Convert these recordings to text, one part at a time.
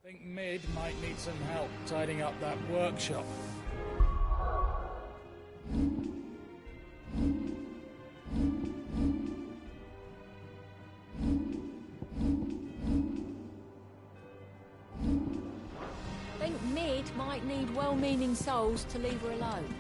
Think Mid might need some help tidying up that workshop. Think Mid might need well-meaning souls to leave her alone.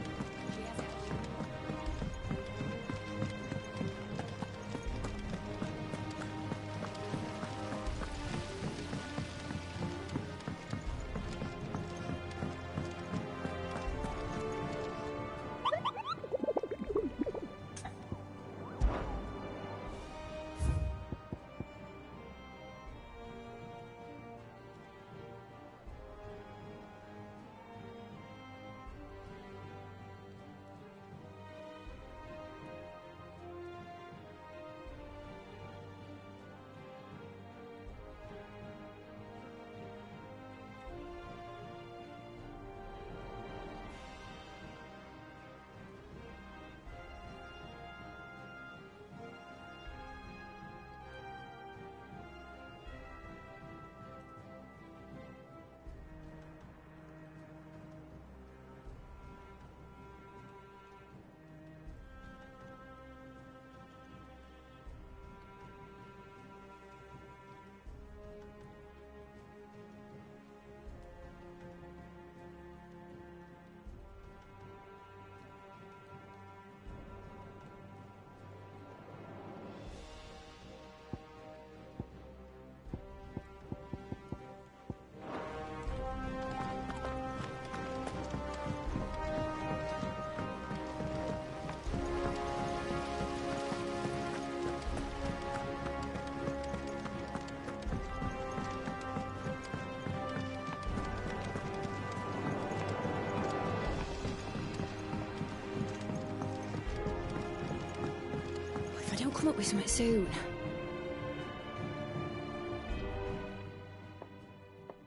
Come up with something soon.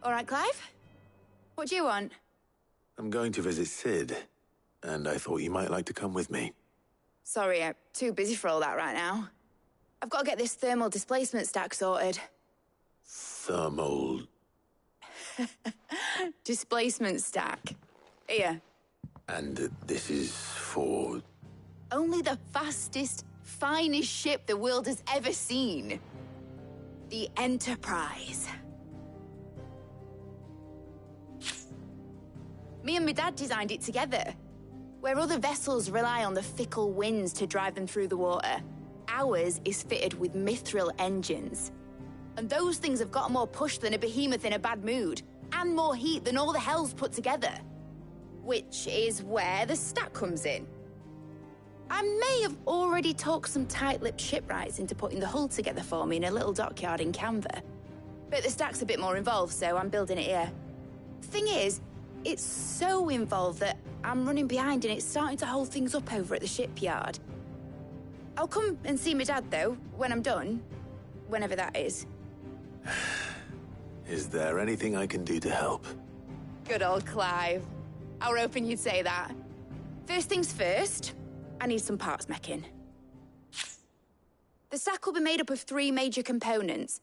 All right, Clive? What do you want? I'm going to visit Sid, and I thought you might like to come with me. Sorry, I'm too busy for all that right now. I've got to get this thermal displacement stack sorted. Thermal... Displacement stack. Here. And this is for... Only the fastest, finest ship the world has ever seen. The Enterprise. Me and my dad designed it together. Where other vessels rely on the fickle winds to drive them through the water, ours is fitted with mithril engines. And those things have got more push than a behemoth in a bad mood, and more heat than all the hells put together. Which is where the stack comes in. I may have already talked some tight-lipped shipwrights into putting the hull together for me in a little dockyard in Canva. But the stack's a bit more involved, so I'm building it here. Thing is, it's so involved that I'm running behind and it's starting to hold things up over at the shipyard. I'll come and see my dad, though, when I'm done. Whenever that is. Is there anything I can do to help? Good old Clive. I were hoping you'd say that. First things first, I need some parts meching. The stack will be made up of 3 major components.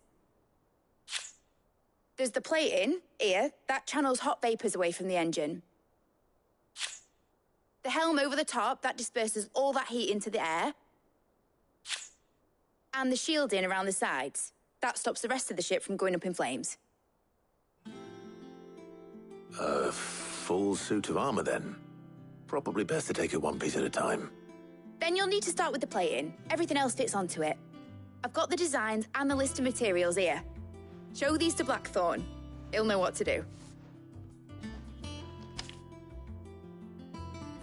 There's the plating, here, that channels hot vapors away from the engine. The helm over the top, that disperses all that heat into the air. And the shielding around the sides, that stops the rest of the ship from going up in flames. A full suit of armor, then? Probably best to take it one piece at a time. Then you'll need to start with the plating. Everything else fits onto it. I've got the designs and the list of materials here. Show these to Blackthorn. He'll know what to do.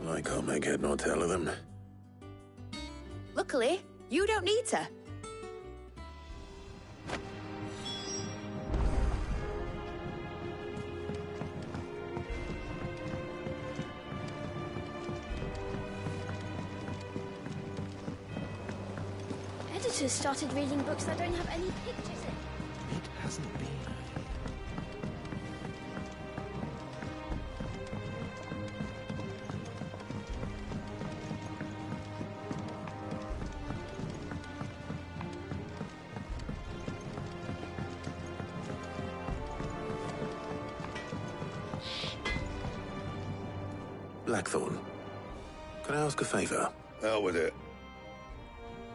I can't make head nor tail of them. Luckily, you don't need to. Editors started reading books that don't have any pictures in. It hasn't been. Blackthorn, can I ask a favor? Out with it.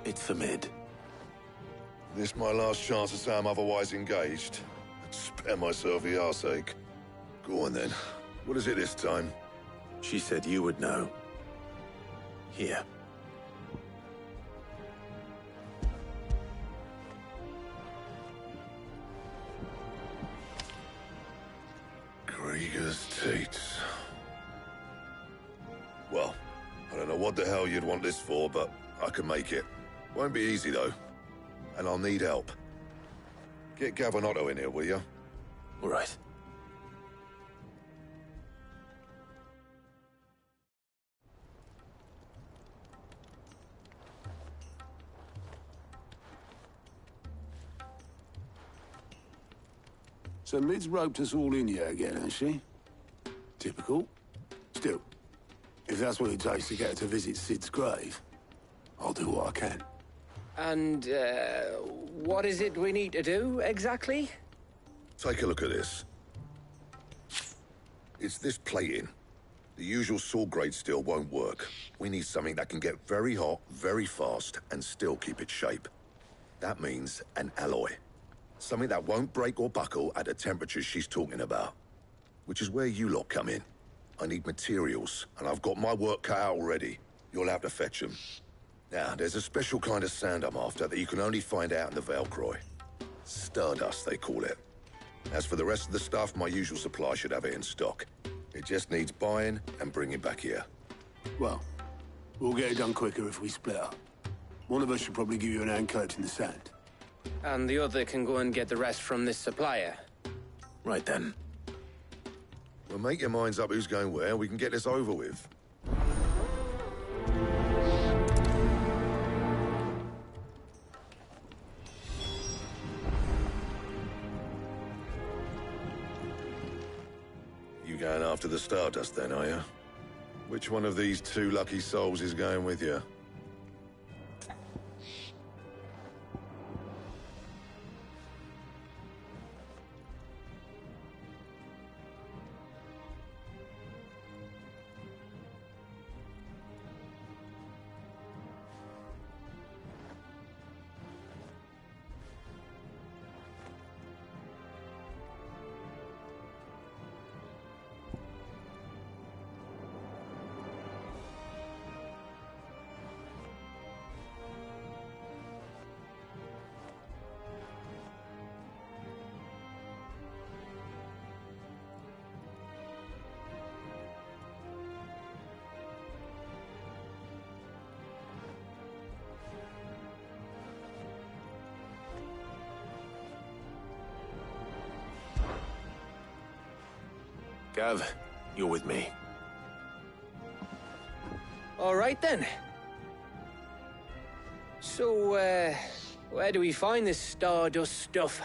It's for Mid. This my last chance to say I'm otherwise engaged. Spare myself the arseache. Go on then. What is it this time? She said you would know. Here. Krieger's Teats. Well, I don't know what the hell you'd want this for, but I can make it. Won't be easy, though. And I'll need help. Get Gavin-Otto in here, will you? All right. So Mid's roped us all in here again, has she? Typical. Still, if that's what it takes to get her to visit Sid's grave, I'll do what I can. And, what is it we need to do, exactly? Take a look at this. It's this plating. The usual sword-grade steel won't work. We need something that can get very hot, very fast, and still keep its shape. That means an alloy. Something that won't break or buckle at the temperatures she's talking about. Which is where you lot come in. I need materials, and I've got my work cut out already. You'll have to fetch them. Now, there's a special kind of sand I'm after that you can only find out in the Velcroy. Stardust, they call it. As for the rest of the stuff, my usual supply should have it in stock. It just needs buying and bringing back here. Well, we'll get it done quicker if we split up. One of us should probably give you an hand collecting the sand. And the other can go and get the rest from this supplier. Right then. Well, make your minds up who's going where, we can get this over with. You going after the Stardust then, are you? Which one of these two lucky souls is going with you? Gav, you're with me. All right, then. So, where do we find this Stardust stuff?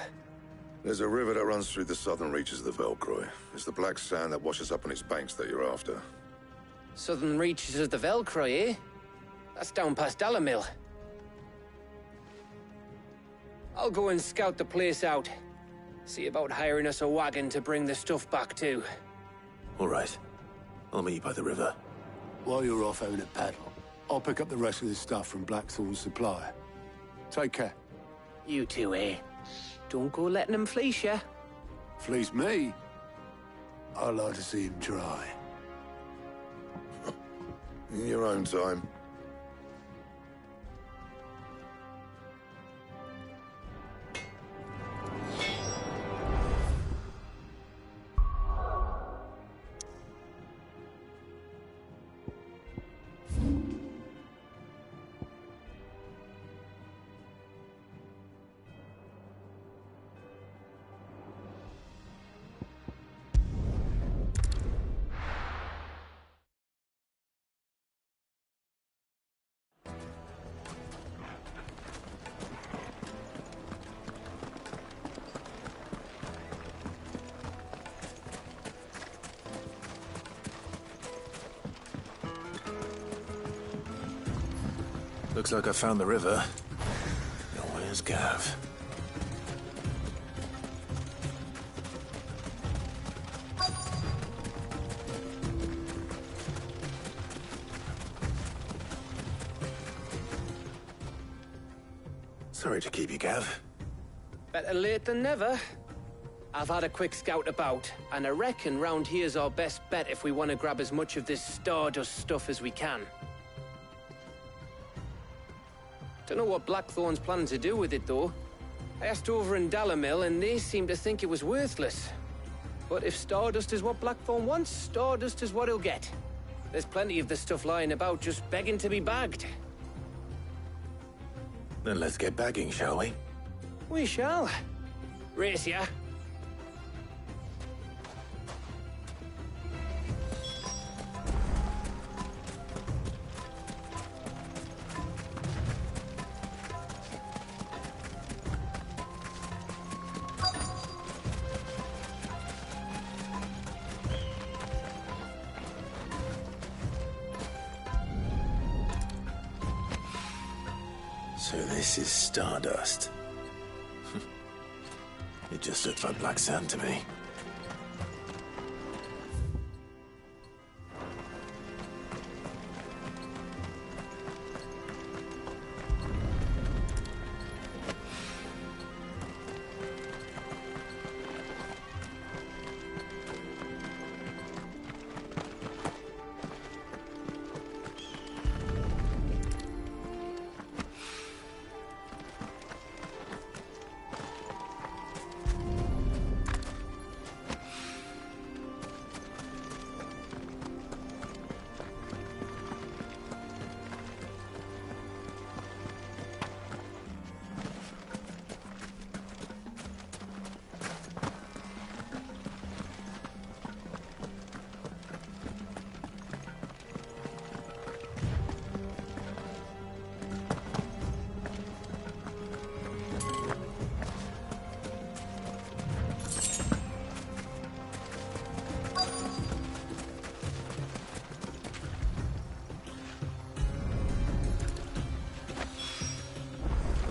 There's a river that runs through the southern reaches of the Velcroy. It's the black sand that washes up on its banks that you're after. Southern reaches of the Velcroy, eh? That's down past Alamil. I'll go and scout the place out. See about hiring us a wagon to bring the stuff back to. All right. I'll meet you by the river. While you're off having a paddle, I'll pick up the rest of the stuff from Blackthorn's supplier. Take care. You two, eh? Don't go letting them fleece ya. Fleece me? I'd like to see him try. In your own time. Looks like I found the river. Now where's Gav? Sorry to keep you, Gav. Better late than never. I've had a quick scout about, and I reckon round here's our best bet if we want to grab as much of this Stardust stuff as we can. Don't know what Blackthorn's planning to do with it, though. I asked over in Dalamil, and they seem to think it was worthless. But if Stardust is what Blackthorn wants, Stardust is what he'll get. There's plenty of this stuff lying about, just begging to be bagged. Then let's get bagging, shall we? We shall. Race ya. So this is Stardust. It just looks like black sand to me.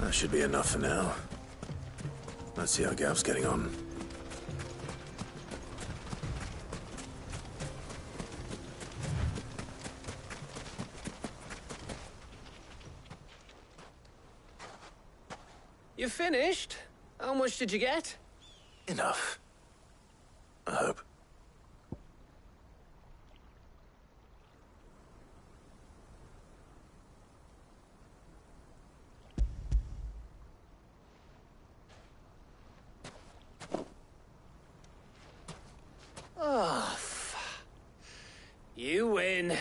That should be enough for now. Let's see how Gav's getting on. You finished? How much did you get? Enough. I hope. Oh, you win.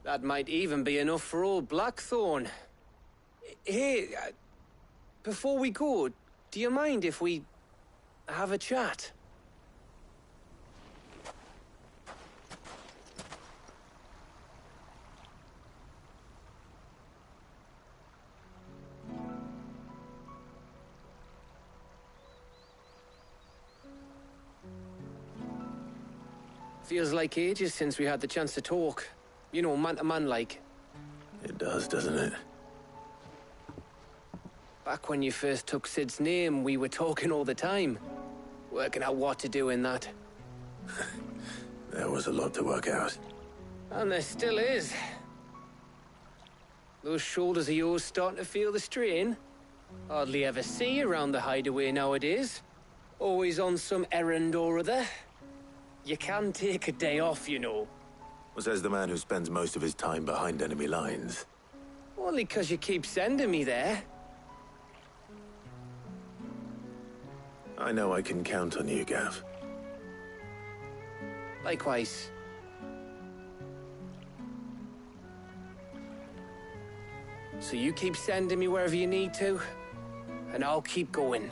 That might even be enough for old Blackthorn. Hey, before we go, do you mind if we have a chat? Feels like ages since we had the chance to talk. You know, man to man like. It does, doesn't it? Back when you first took Sid's name, we were talking all the time. Working out what to do in that. There was a lot to work out. And there still is. Those shoulders of yours starting to feel the strain. Hardly ever see you around the hideaway nowadays. Always on some errand or other. You can take a day off, you know. Says the man who spends most of his time behind enemy lines. Only 'cause you keep sending me there. I know I can count on you, Gav. Likewise. So you keep sending me wherever you need to, and I'll keep going.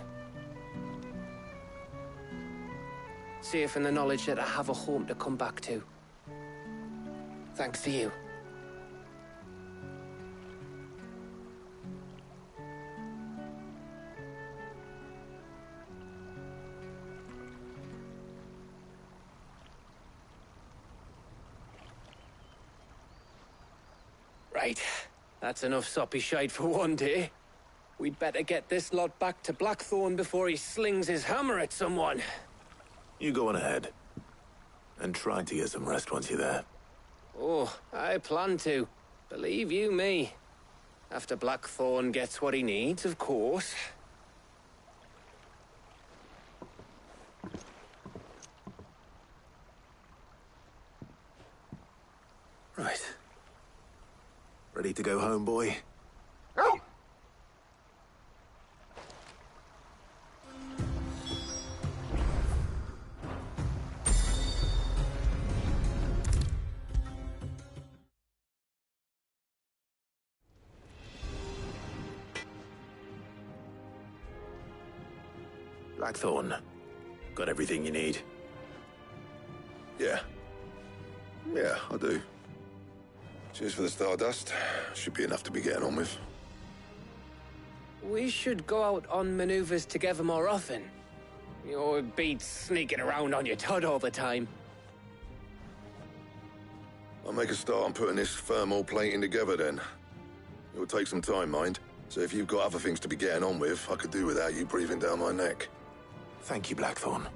Safe in the knowledge that I have a home to come back to. Thanks to you. Right. That's enough soppy shite for one day. We'd better get this lot back to Blackthorn before he slings his hammer at someone. You go on ahead. And try to get some rest once you're there. Oh, I plan to. Believe you me. After Blackthorn gets what he needs, of course. Right. Ready to go home, boy? Blackthorn, got everything you need? Yeah. Yeah, I do. Cheers for the stardust. Should be enough to be getting on with. We should go out on maneuvers together more often. You're beat sneaking around on your Todd all the time. I'll make a start on putting this thermal plating together then. It will take some time, mind. So if you've got other things to be getting on with, I could do without you breathing down my neck. Thank you, Blackthorn.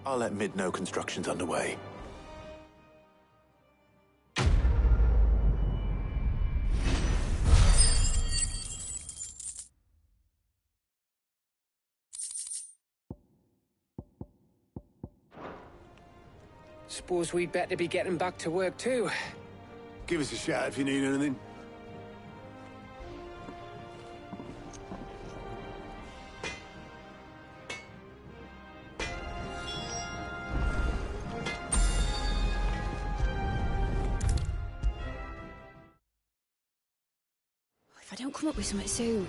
I'll let Mid know construction's underway. Suppose we'd better be getting back to work too. Give us a shout if you need anything. If I don't come up with something soon.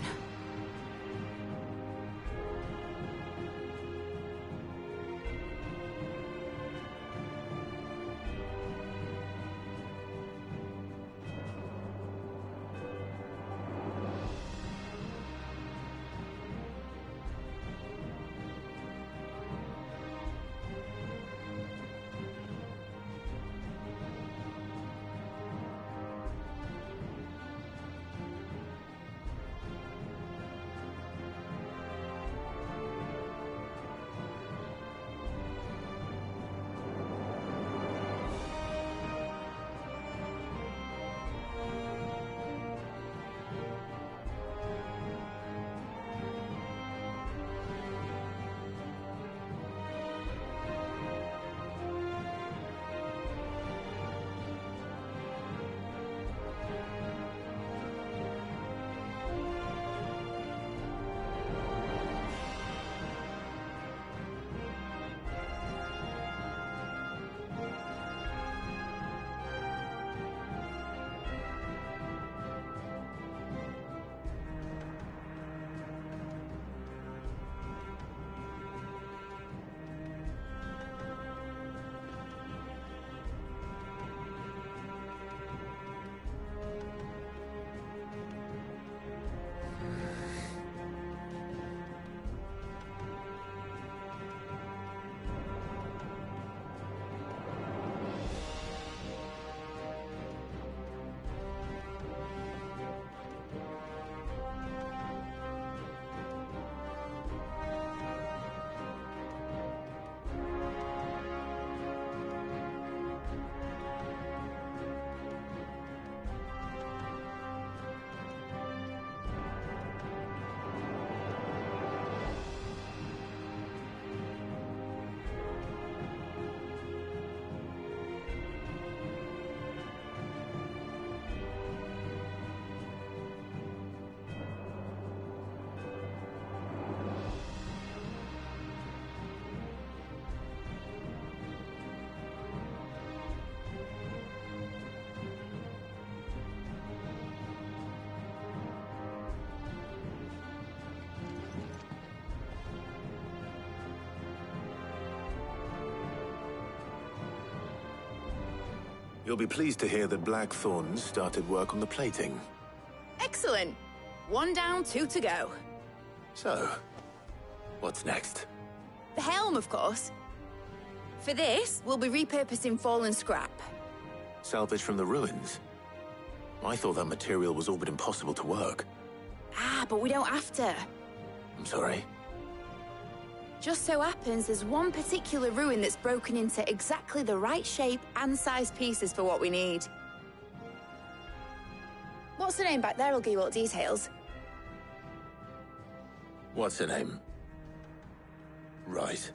You'll be pleased to hear that Blackthorn started work on the plating. Excellent. 1 down, 2 to go. So, what's next? The helm, of course. For this, we'll be repurposing fallen scrap. Salvage from the ruins? I thought that material was all but impossible to work. Ah, but we don't have to. I'm sorry. Just so happens there's one particular ruin that's broken into exactly the right shape and size pieces for what we need. What's the name back there? I'll give you all the details. What's her name? Right.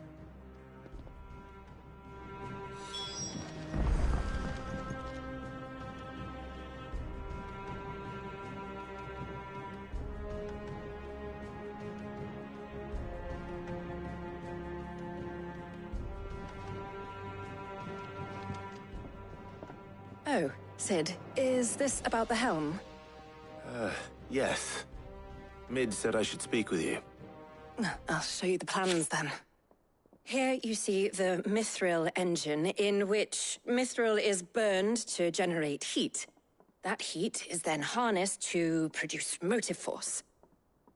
Oh, Sid, is this about the helm? Yes. Mid said I should speak with you. I'll show you the plans then. Here you see the mithril engine, in which mithril is burned to generate heat. That heat is then harnessed to produce motive force.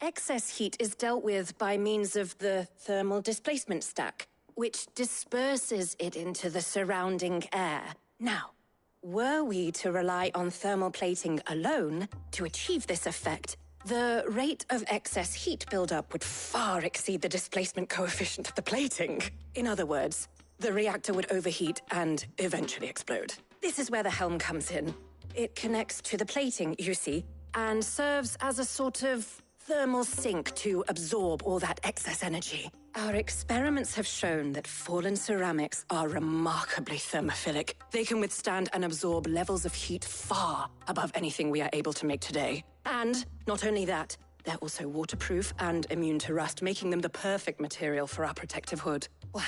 Excess heat is dealt with by means of the thermal displacement stack, which disperses it into the surrounding air. Now, were we to rely on thermal plating alone to achieve this effect, the rate of excess heat buildup would far exceed the displacement coefficient of the plating. In other words, the reactor would overheat and eventually explode. This is where the helm comes in. It connects to the plating, you see, and serves as a sort of thermal sink to absorb all that excess energy. Our experiments have shown that fallen ceramics are remarkably thermophilic. They can withstand and absorb levels of heat far above anything we are able to make today. And not only that, they're also waterproof and immune to rust, making them the perfect material for our protective hood. Why,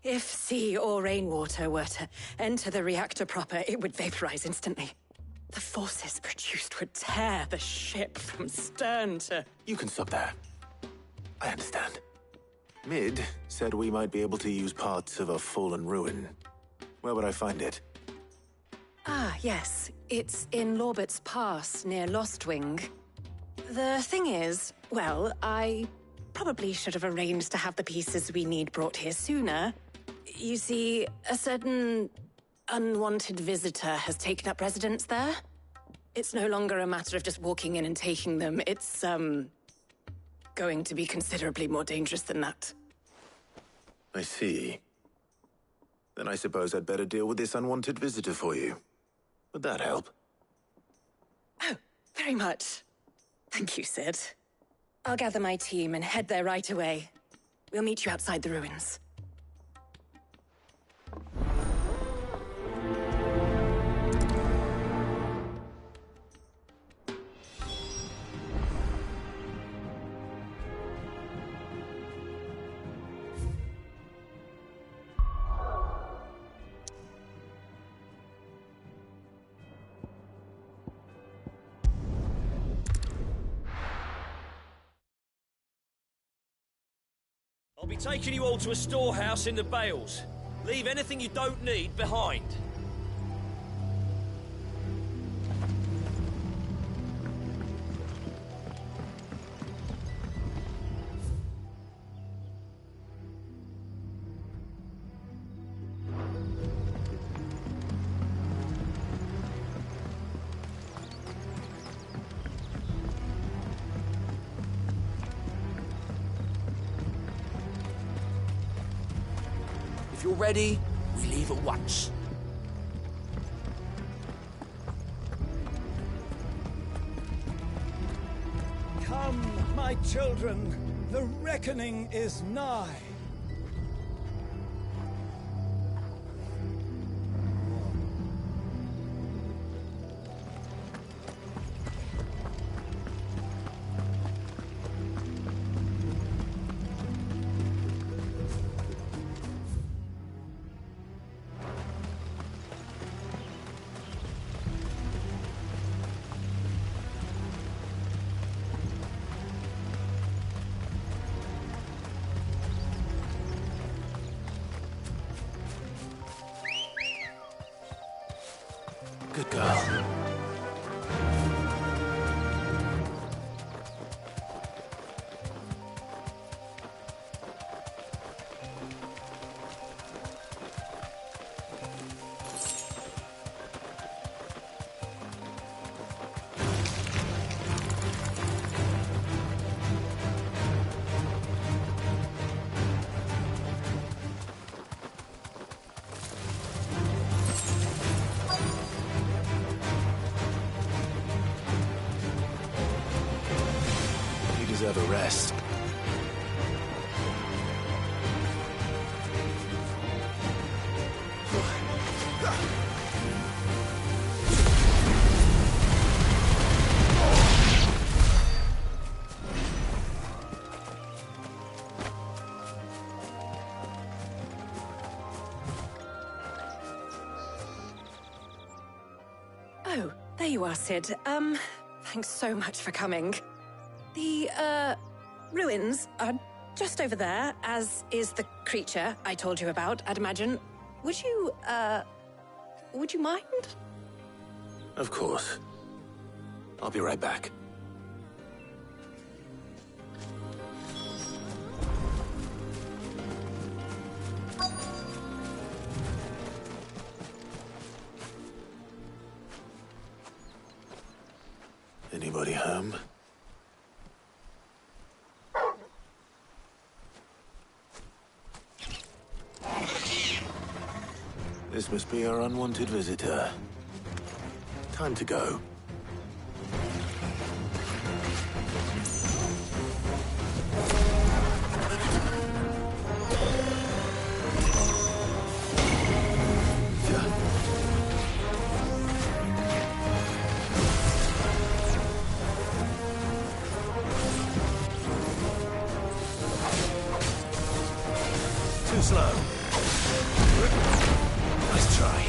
if sea or rainwater were to enter the reactor proper, it would vaporize instantly. The forces produced would tear the ship from stern to... You can stop there. I understand. Mid said we might be able to use parts of a fallen ruin. Where would I find it? Ah, yes. It's in Lorbert's Pass, near Lostwing. The thing is, well, I probably should have arranged to have the pieces we need brought here sooner. You see, a certain unwanted visitor has taken up residence there. It's no longer a matter of just walking in and taking them. It's, going to be considerably more dangerous than that. I see. Then I suppose I'd better deal with this unwanted visitor for you. Would that help? Oh, very much. Thank you, Sid. I'll gather my team and head there right away. We'll meet you outside the ruins. I'll be taking you all to a storehouse in the Bales. Leave anything you don't need behind. If you're ready, we leave at once. Come, my children, the reckoning is nigh. Good girl. deserve a rest. Oh, there you are, Sid. Thanks so much for coming. The, ruins are just over there, as is the creature I told you about, I'd imagine. Would you mind? Of course. I'll be right back. Anybody home? This must be our unwanted visitor. Time to go. Too slow. Nice try.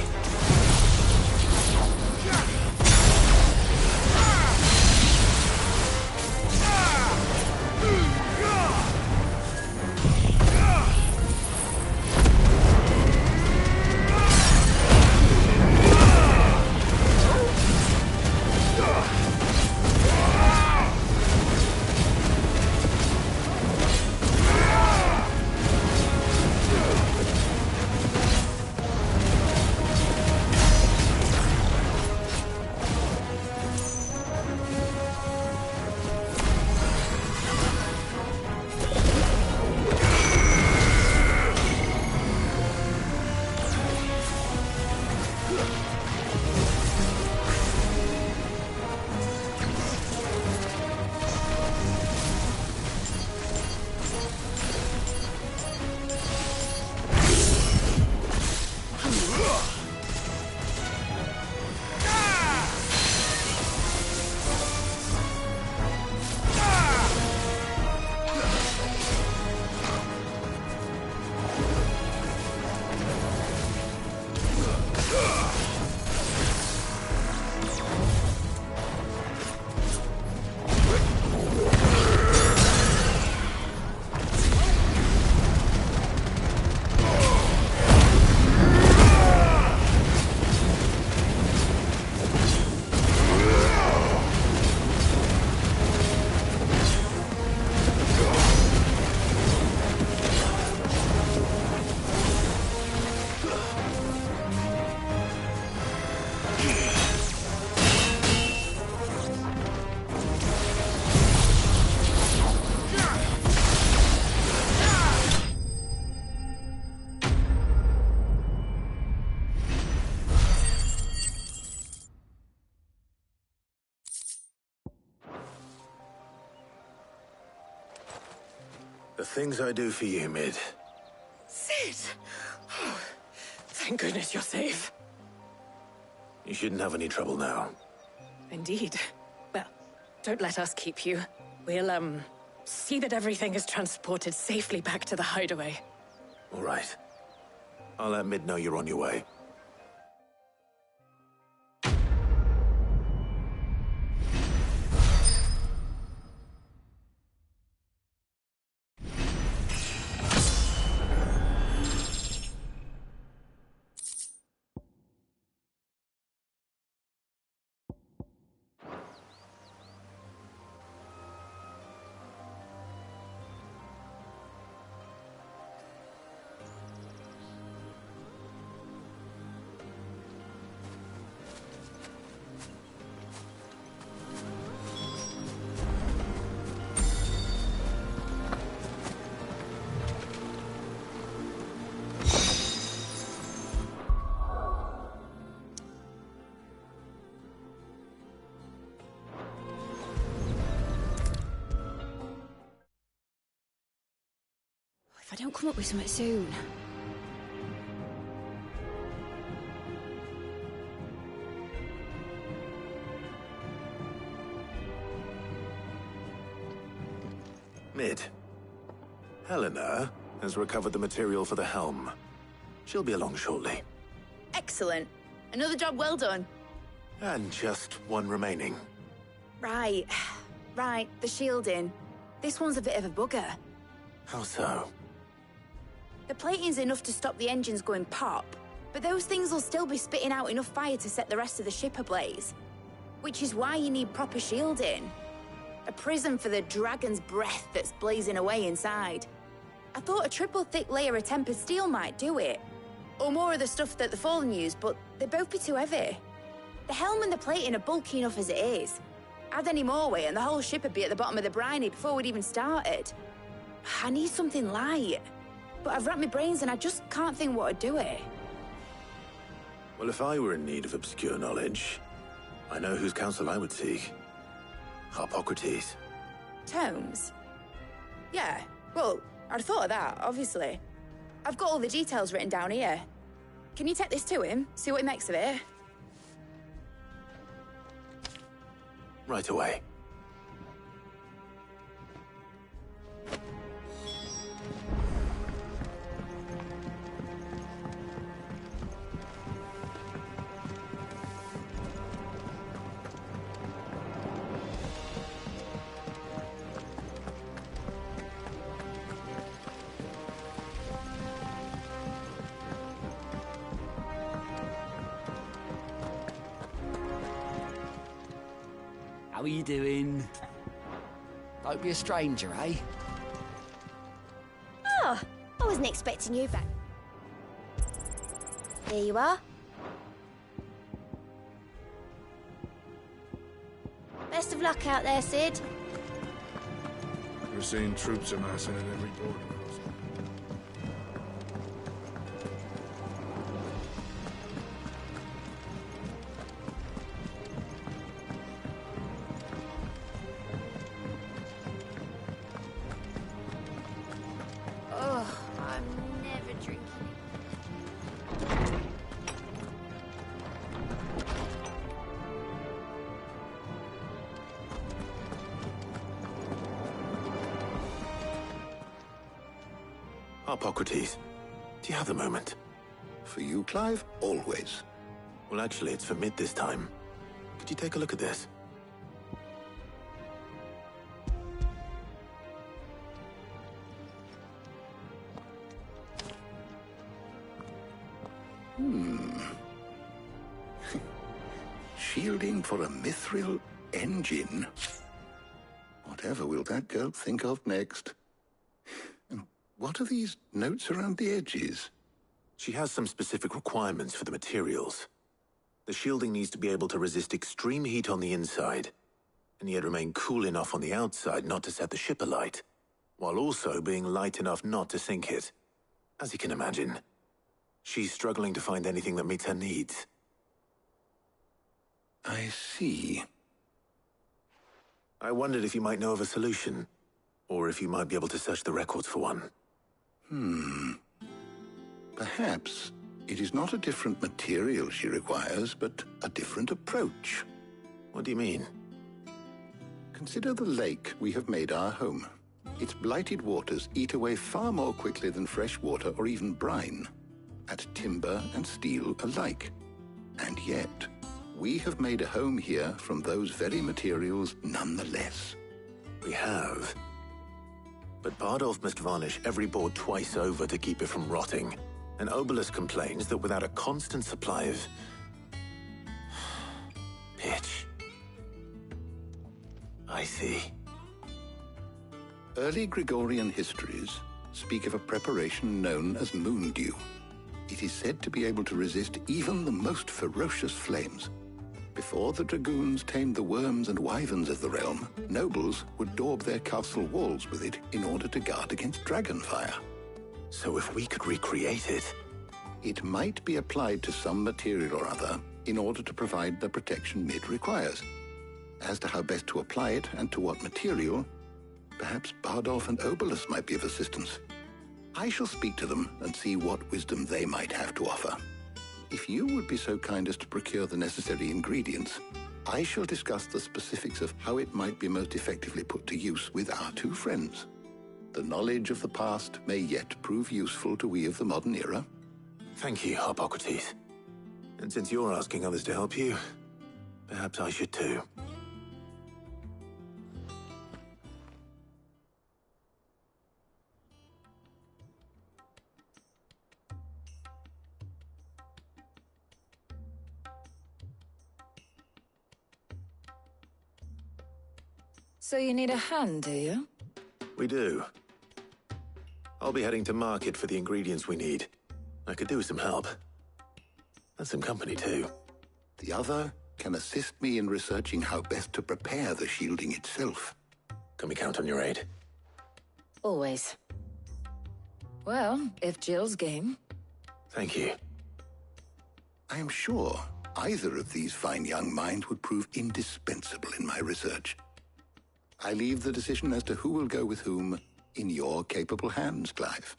The things I do for you, Mid. Sid! Oh, thank goodness you're safe. You shouldn't have any trouble now. Indeed. Well, don't let us keep you. We'll, see that everything is transported safely back to the hideaway. All right. I'll let Mid know you're on your way. don't come up with something soon. Mid. Helena has recovered the material for the helm. She'll be along shortly. Excellent. Another job well done. And just one remaining. Right. Right, the shielding. This one's a bit of a bugger. How so? The plating's enough to stop the engines going pop, but those things will still be spitting out enough fire to set the rest of the ship ablaze. Which is why you need proper shielding. A prism for the dragon's breath that's blazing away inside. I thought a triple thick layer of tempered steel might do it. Or more of the stuff that the Fallen use, but they'd both be too heavy. The helm and the plating are bulky enough as it is. Add any more weight and the whole ship would be at the bottom of the briny before we'd even started. I need something light. But I've racked my brains and I just can't think what would do it. Well, if I were in need of obscure knowledge, I know whose counsel I would seek. Harpocrates. Tomes? Yeah, well, I'd thought of that, obviously. I've got all the details written down here. Can you take this to him, see what he makes of it? Right away. How are you doing? Don't be a stranger, eh? Oh, I wasn't expecting you back. There you are. Best of luck out there, Sid. We're seeing troops amassing at every border crossing. Oh, I'm never drinking. Harpocrates, do you have a moment? For you, Clive, always. Well, actually, it's for Mid this time. Could you take a look at this? Shielding for a mithril engine. Whatever will that girl think of next? And what are these notes around the edges? She has some specific requirements for the materials. The shielding needs to be able to resist extreme heat on the inside, and yet remain cool enough on the outside not to set the ship alight, while also being light enough not to sink it. As you can imagine, she's struggling to find anything that meets her needs. I see. I wondered if you might know of a solution, or if you might be able to search the records for one. Perhaps it is not a different material she requires, but a different approach. What do you mean? Consider the lake we have made our home. Its blighted waters eat away far more quickly than fresh water or even brine, at timber and steel alike. And yet, we have made a home here from those very materials nonetheless. We have. But Bardolph must varnish every board twice over to keep it from rotting. And Obelus complains that without a constant supply of pitch. I see. Early Gregorian histories speak of a preparation known as moon dew. It is said to be able to resist even the most ferocious flames. Before the dragoons tamed the worms and wyverns of the realm, nobles would daub their castle walls with it in order to guard against dragonfire. So if we could recreate it... It might be applied to some material or other in order to provide the protection Mid requires. As to how best to apply it and to what material, perhaps Bardolph and Obelus might be of assistance. I shall speak to them and see what wisdom they might have to offer. If you would be so kind as to procure the necessary ingredients, I shall discuss the specifics of how it might be most effectively put to use with our two friends. The knowledge of the past may yet prove useful to we of the modern era. Thank you, Hippocrates. And since you're asking others to help you, perhaps I should too. So you need a hand, do you? We do. I'll be heading to market for the ingredients we need. I could do with some help. And some company, too. The other can assist me in researching how best to prepare the shielding itself. Can we count on your aid? Always. Well, if Jill's game. Thank you. I am sure either of these fine young minds would prove indispensable in my research. I leave the decision as to who will go with whom in your capable hands, Clive.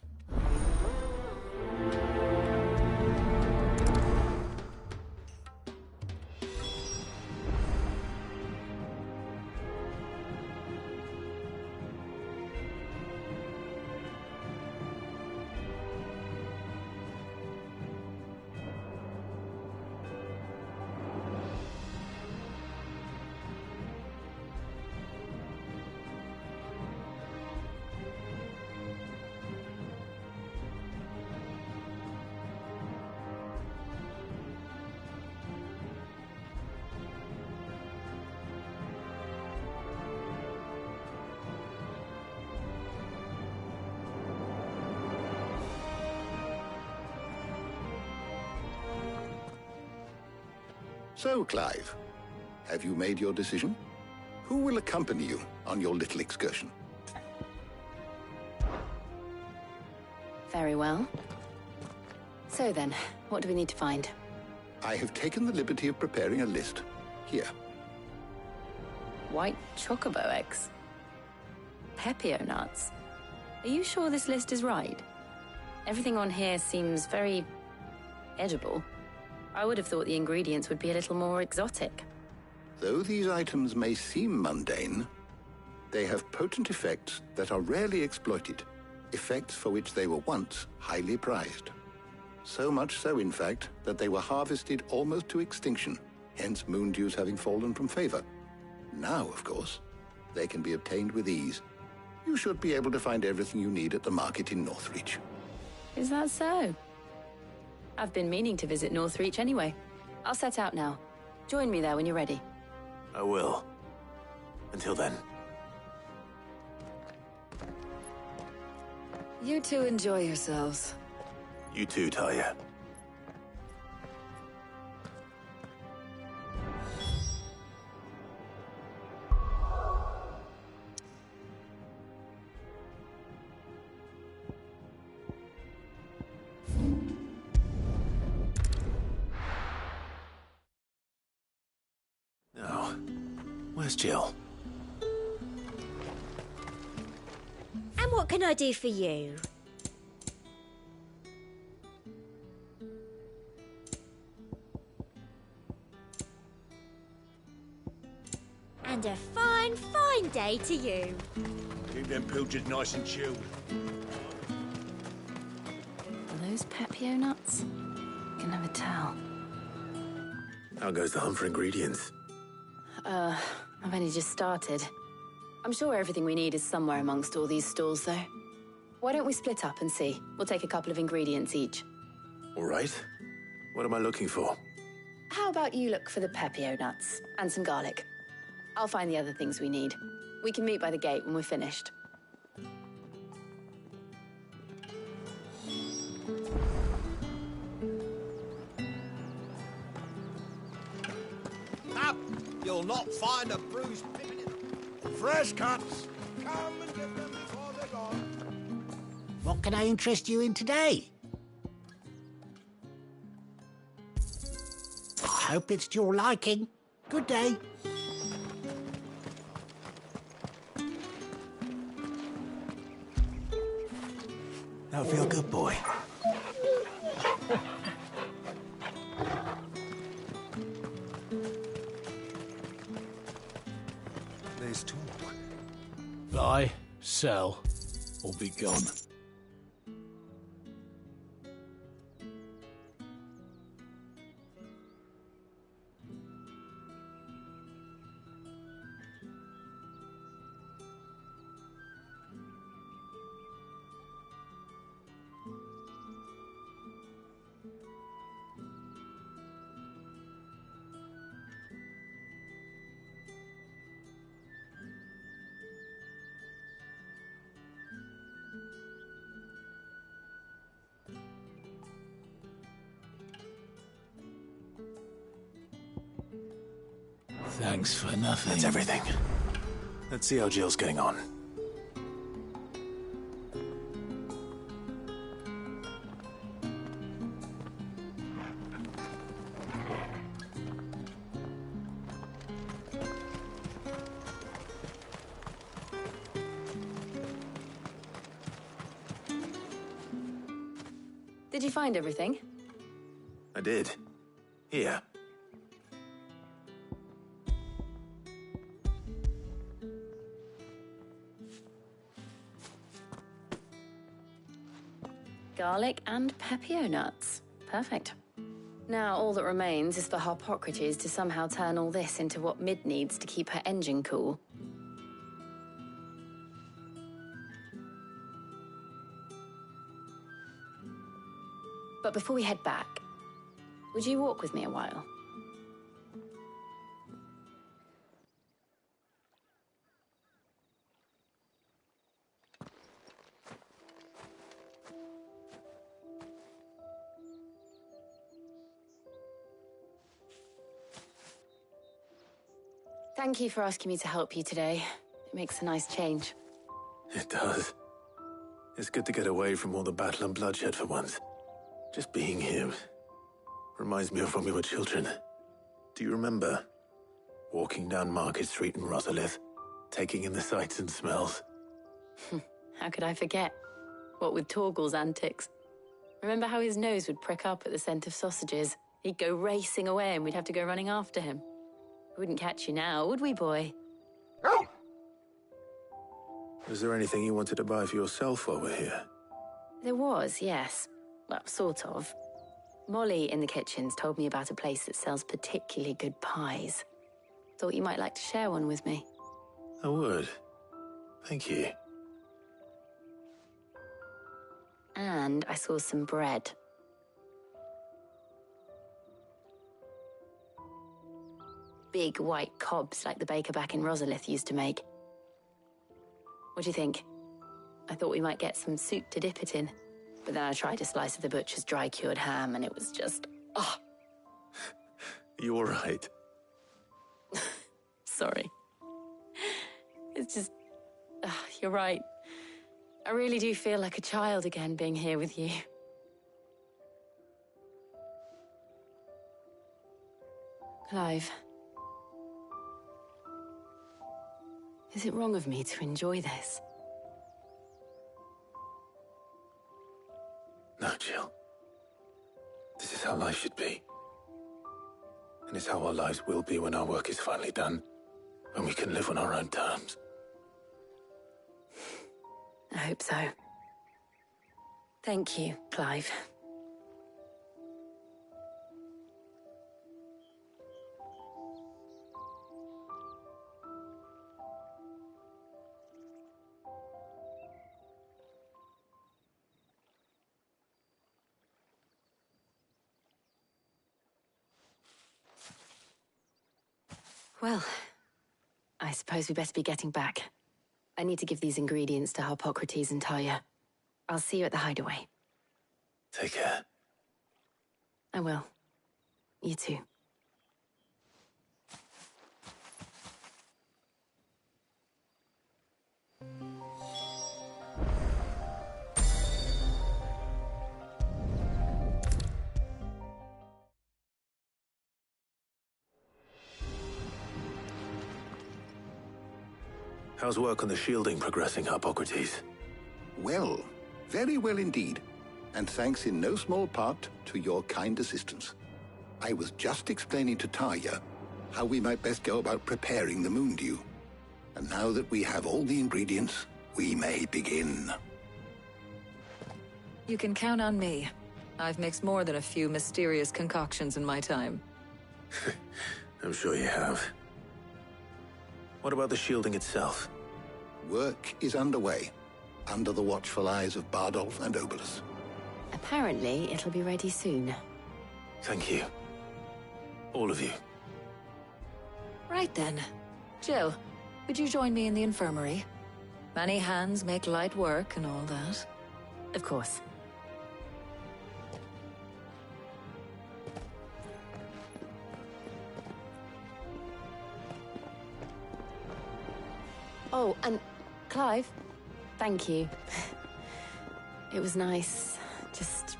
So, Clive, have you made your decision? Who will accompany you on your little excursion? Very well. So then, what do we need to find? I have taken the liberty of preparing a list. Here. White chocobo eggs. Pepio nuts. Are you sure this list is right? Everything on here seems very edible. I would have thought the ingredients would be a little more exotic. Though these items may seem mundane, they have potent effects that are rarely exploited, effects for which they were once highly prized. So much so, in fact, that they were harvested almost to extinction, hence moon dews having fallen from favor. Now, of course, they can be obtained with ease. You should be able to find everything you need at the market in Northreach. Is that so? I've been meaning to visit Northreach anyway. I'll set out now. Join me there when you're ready. I will. Until then. You two enjoy yourselves. You too, Talia. Now, where's Jill? And what can I do for you? And a fine, fine day to you. Keep them pilchards nice and chilled. Are those Pepio nuts? Can never tell. How goes the hunt for ingredients? I've only just started. I'm sure everything we need is somewhere amongst all these stalls, though. Why don't we split up and see? We'll take a couple of ingredients each. All right. What am I looking for? How about you look for the Pepio nuts and some garlic? I'll find the other things we need. We can meet by the gate when we're finished. Up! You'll not find a bruised pippin in... Fresh cuts! Come and get them before they're gone. What can I interest you in today? I hope it's to your liking. Good day. That'll feel good, boy. There's talk. Buy, sell, or be gone. Thanks for nothing. That's everything. Let's see how Jill's getting on. Did you find everything? I did. Here. Garlic and pepio nuts. Perfect. Now all that remains is for Harpocrates to somehow turn all this into what Mid needs to keep her engine cool. But before we head back, would you walk with me a while? Thank you for asking me to help you today. It makes a nice change. It does. It's good to get away from all the battle and bloodshed for once. Just being here reminds me of when we were children. Do you remember? Walking down Market Street in Rosalith, taking in the sights and smells. How could I forget? What with Torgal's antics. Remember how his nose would prick up at the scent of sausages? He'd go racing away and we'd have to go running after him. We wouldn't catch you now, would we, boy? Was there anything you wanted to buy for yourself while we're here? There was, yes. Well, sort of. Molly in the kitchens told me about a place that sells particularly good pies. Thought you might like to share one with me. I would. Thank you. And I saw some bread. Big white cobs like the baker back in Rosalith used to make. What do you think? I thought we might get some soup to dip it in. But then I tried a slice of the butcher's dry-cured ham and it was just... oh. You all right? Sorry. It's just... you're right. I really do feel like a child again being here with you. Clive. Is it wrong of me to enjoy this? No, Jill. This is how life should be. And it's how our lives will be when our work is finally done. When we can live on our own terms. I hope so. Thank you, Clive. Well, I suppose we better be getting back. I need to give these ingredients to Harpocrates and Talia. I'll see you at the hideaway. Take care. I will. You too. How's work on the shielding progressing, Harpocrates? Well, Very well indeed. And thanks in no small part to your kind assistance. I was just explaining to Tarja how we might best go about preparing the moon dew. And now that we have all the ingredients, we may begin. You can count on me. I've mixed more than a few mysterious concoctions in my time. I'm sure you have. What about the shielding itself? Work is underway, under the watchful eyes of Bardolph and Obolus. Apparently, it'll be ready soon. Thank you. All of you. Right then. Jill, would you join me in the infirmary? Many hands make light work and all that. Of course. Oh, and Clive, thank you. It was nice just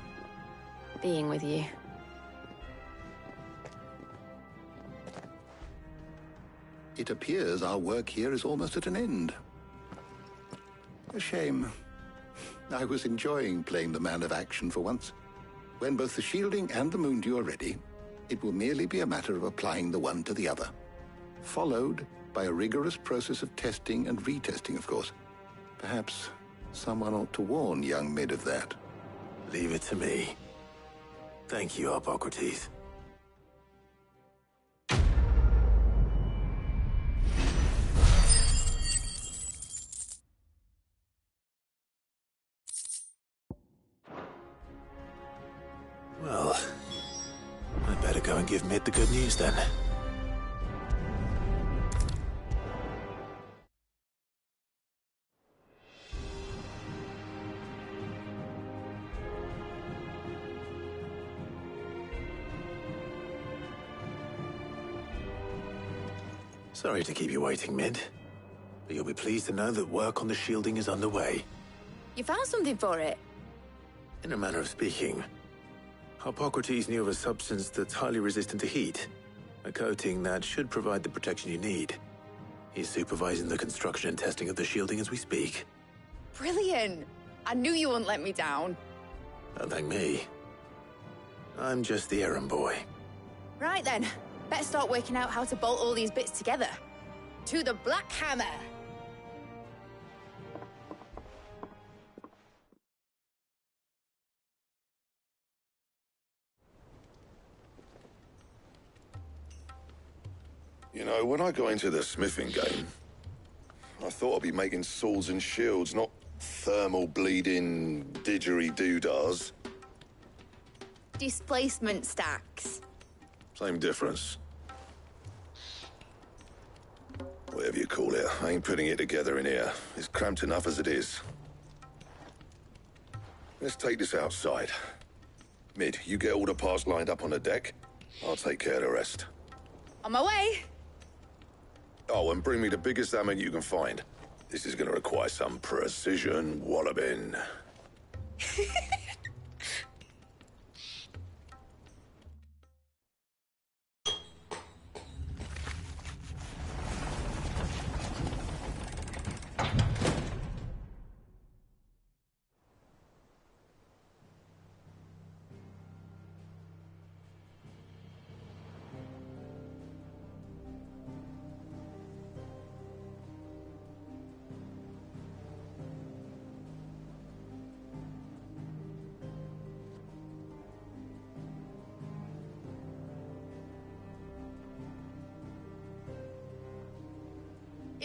being with you. It appears our work here is almost at an end. A shame. I was enjoying playing the man of action for once. When both the shielding and the moon dew are ready, it will merely be a matter of applying the one to the other. Followed by a rigorous process of testing and retesting, of course. Perhaps someone ought to warn young Mid of that. Leave it to me. Thank you, Hippocrates. Well, I'd better go and give Mid the good news then. Sorry to keep you waiting, Mid. But you'll be pleased to know that work on the shielding is underway. You found something for it? In a manner of speaking, Hippocrates knew of a substance that's highly resistant to heat, a coating that should provide the protection you need. He's supervising the construction and testing of the shielding as we speak. Brilliant! I knew you wouldn't let me down. Don't thank me. I'm just the errand boy. Right then, better start working out how to bolt all these bits together. To the Black Hammer! You know, when I got into the smithing game, I thought I'd be making swords and shields, not thermal bleeding didgeridoo-dahs. Displacement stacks. Same difference. Whatever you call it, I ain't putting it together in here. It's cramped enough as it is. Let's take this outside. Mid, you get all the parts lined up on the deck. I'll take care of the rest. On my way! Oh, and bring me the biggest hammer you can find. This is gonna require some precision walloping.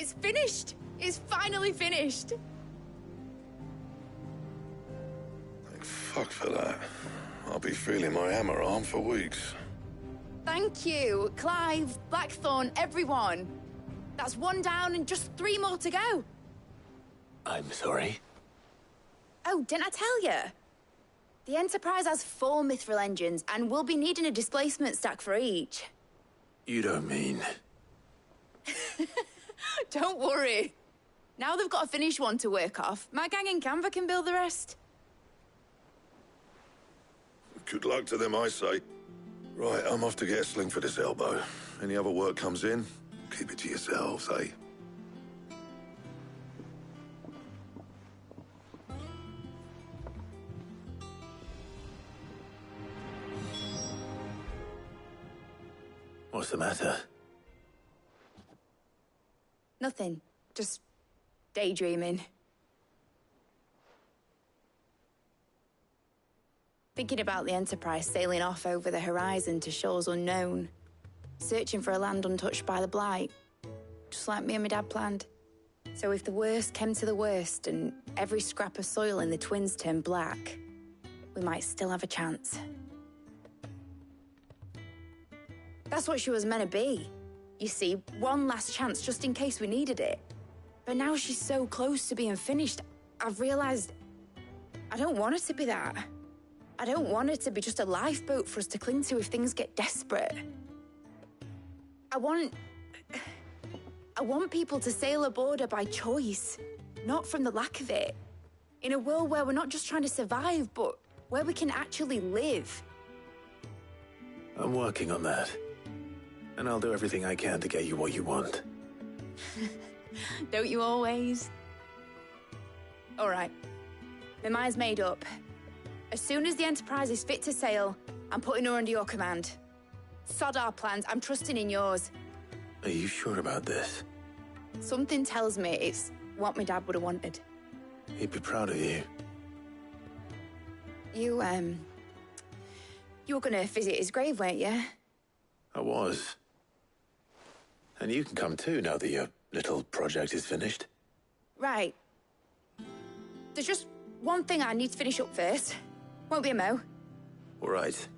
It's finished! It's finally finished! Thank fuck for that. I'll be feeling my hammer arm for weeks. Thank you, Clive, Blackthorn, everyone. That's one down and just 3 more to go. I'm sorry. Oh, didn't I tell you? The Enterprise has 4 mithril engines, and we'll be needing a displacement stack for each. You don't mean... Don't worry. Now they've got a finished one to work off, my gang in Canva can build the rest. Good luck to them, I say. Right, I'm off to get a sling for this elbow. Any other work comes in, keep it to yourselves, eh? What's the matter? Nothing. Just daydreaming. Thinking about the Enterprise sailing off over the horizon to shores unknown. Searching for a land untouched by the Blight. Just like me and my dad planned. So if the worst came to the worst and every scrap of soil in the Twins turned black, we might still have a chance. That's what she was meant to be. You see, one last chance just in case we needed it. But now she's so close to being finished, I've realized I don't want her to be that. I don't want her to be just a lifeboat for us to cling to if things get desperate. I want people to sail aboard her by choice, not from the lack of it. In a world where we're not just trying to survive, but where we can actually live. I'm working on that. And I'll do everything I can to get you what you want. Don't you always? All right. My mind's made up. As soon as the Enterprise is fit to sail, I'm putting her under your command. Sod our plans, I'm trusting in yours. Are you sure about this? Something tells me it's what my dad would have wanted. He'd be proud of you. You were gonna visit his grave, weren't you? I was. And you can come too now that your little project is finished. Right. There's just one thing I need to finish up first. Won't be a mo. All right.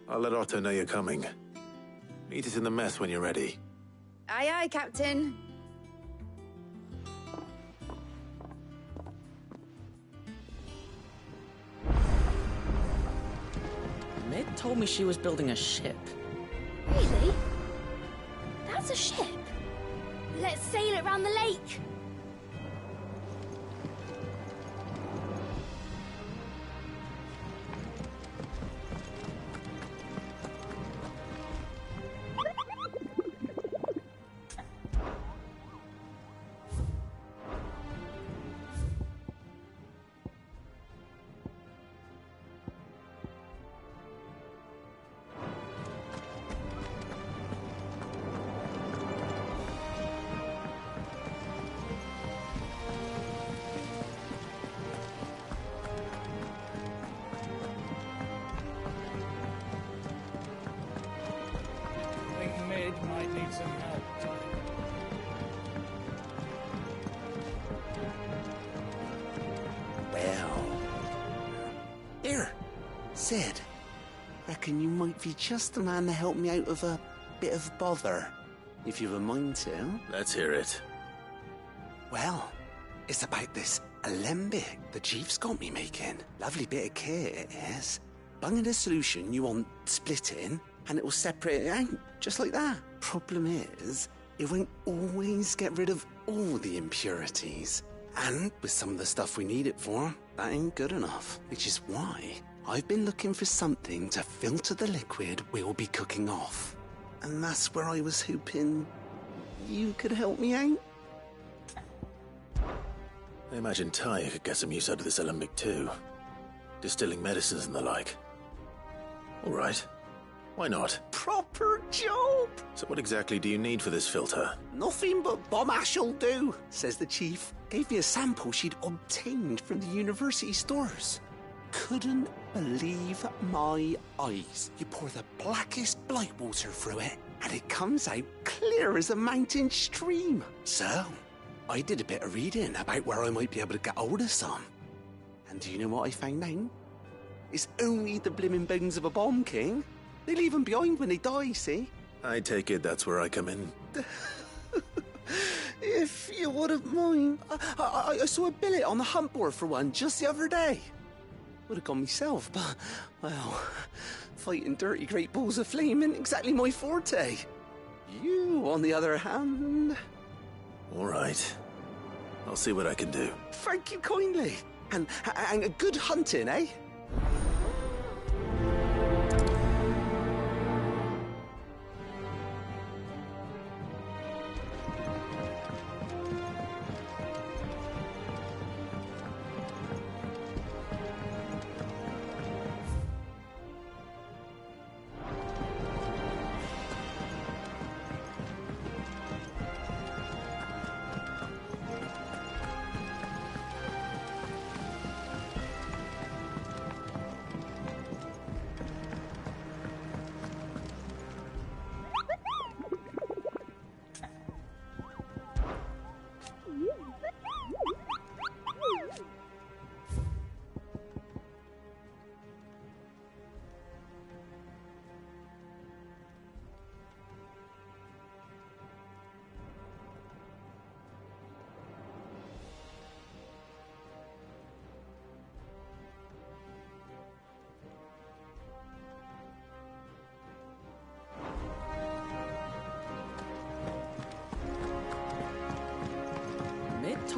I'll let Otto know you're coming. Meet us in the mess when you're ready. Aye, aye, Captain. Mid told me she was building a ship. Really? That's a ship. Let's sail it around the lake. Might need some help. Well. Here, Sid. Reckon you might be just the man to help me out of a bit of bother, if you've a mind to. Let's hear it. Well, it's about this alembic the Chief's got me making. Lovely bit of kit it is. Bunging a solution you want splitting, and it will separate it out, just like that. Problem is, it won't always get rid of all the impurities. And with some of the stuff we need it for, that ain't good enough. Which is why I've been looking for something to filter the liquid we'll be cooking off. And that's where I was hoping you could help me out. I imagine Ty could get some use out of this alembic too. Distilling medicines and the like. All right. Why not? Proper job! So what exactly do you need for this filter? Nothing but bomb ash'll do, says the Chief. Gave me a sample she'd obtained from the university stores. Couldn't believe my eyes. You pour the blackest blight water through it, and it comes out clear as a mountain stream. So, I did a bit of reading about where I might be able to get hold of some. And do you know what I found out? It's only the blimmin' bones of a bomb king. They leave them behind when they die, see? I take it that's where I come in. If you wouldn't mind. I saw a billet on the hunt board for one just the other day. Would have gone myself, but, well, fighting dirty great balls of flame ain't exactly my forte. You, on the other hand... All right. I'll see what I can do. Thank you kindly. And good hunting, eh?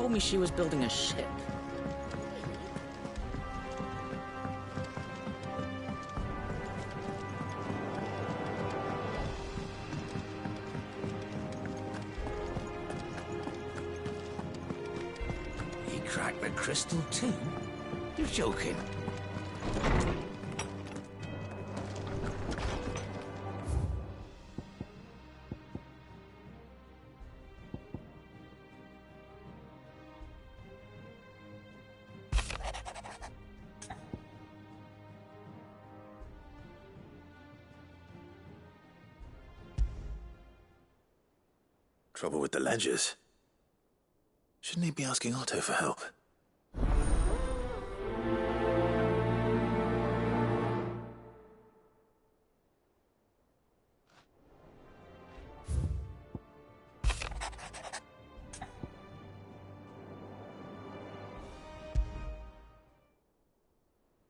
told me she was building a ship. He cracked the crystal too? You're joking. Trouble with the ledgers. Shouldn't he be asking Otto for help?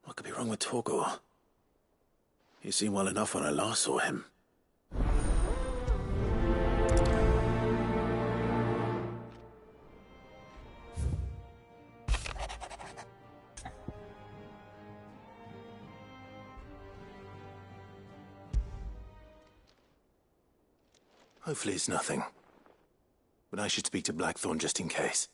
What could be wrong with Torgor? He seemed well enough when I last saw him. Hopefully it's nothing. But I should speak to Blackthorn just in case.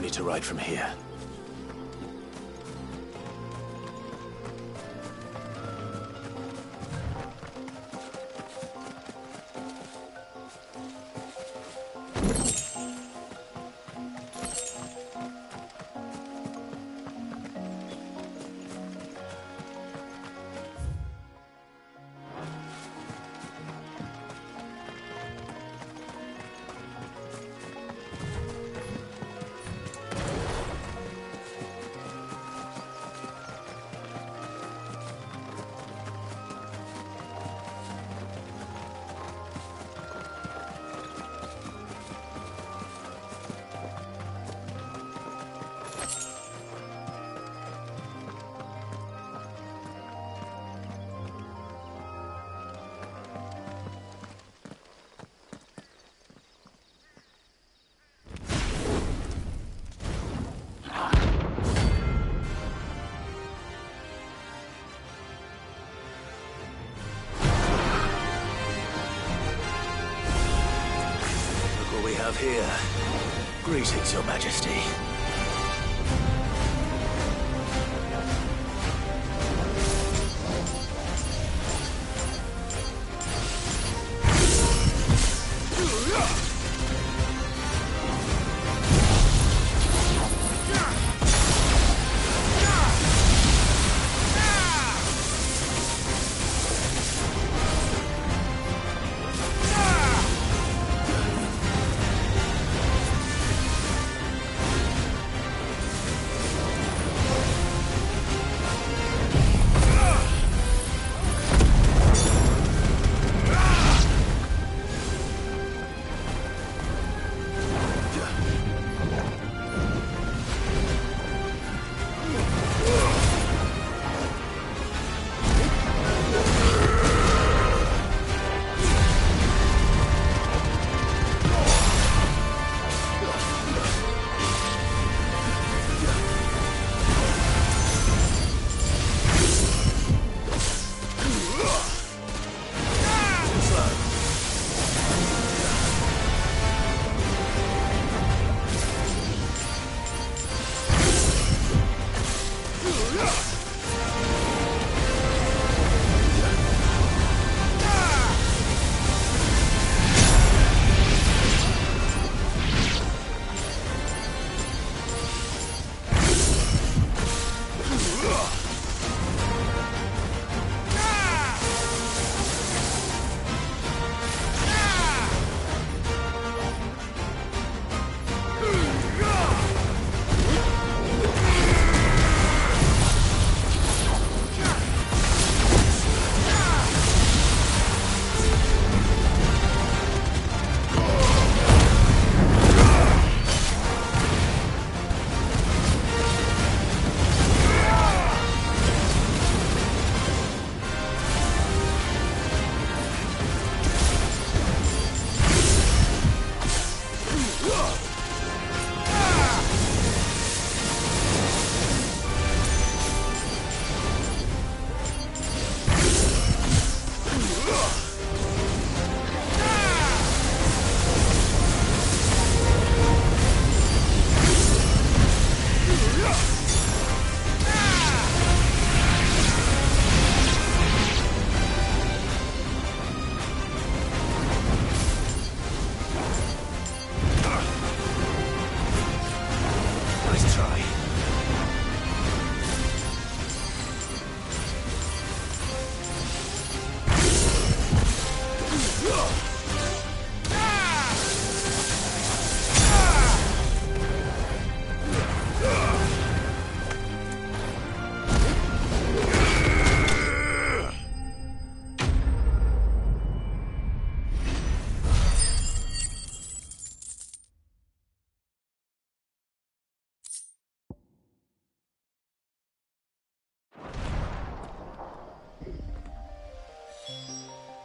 ready to ride from here. Here. Greetings, Your Majesty.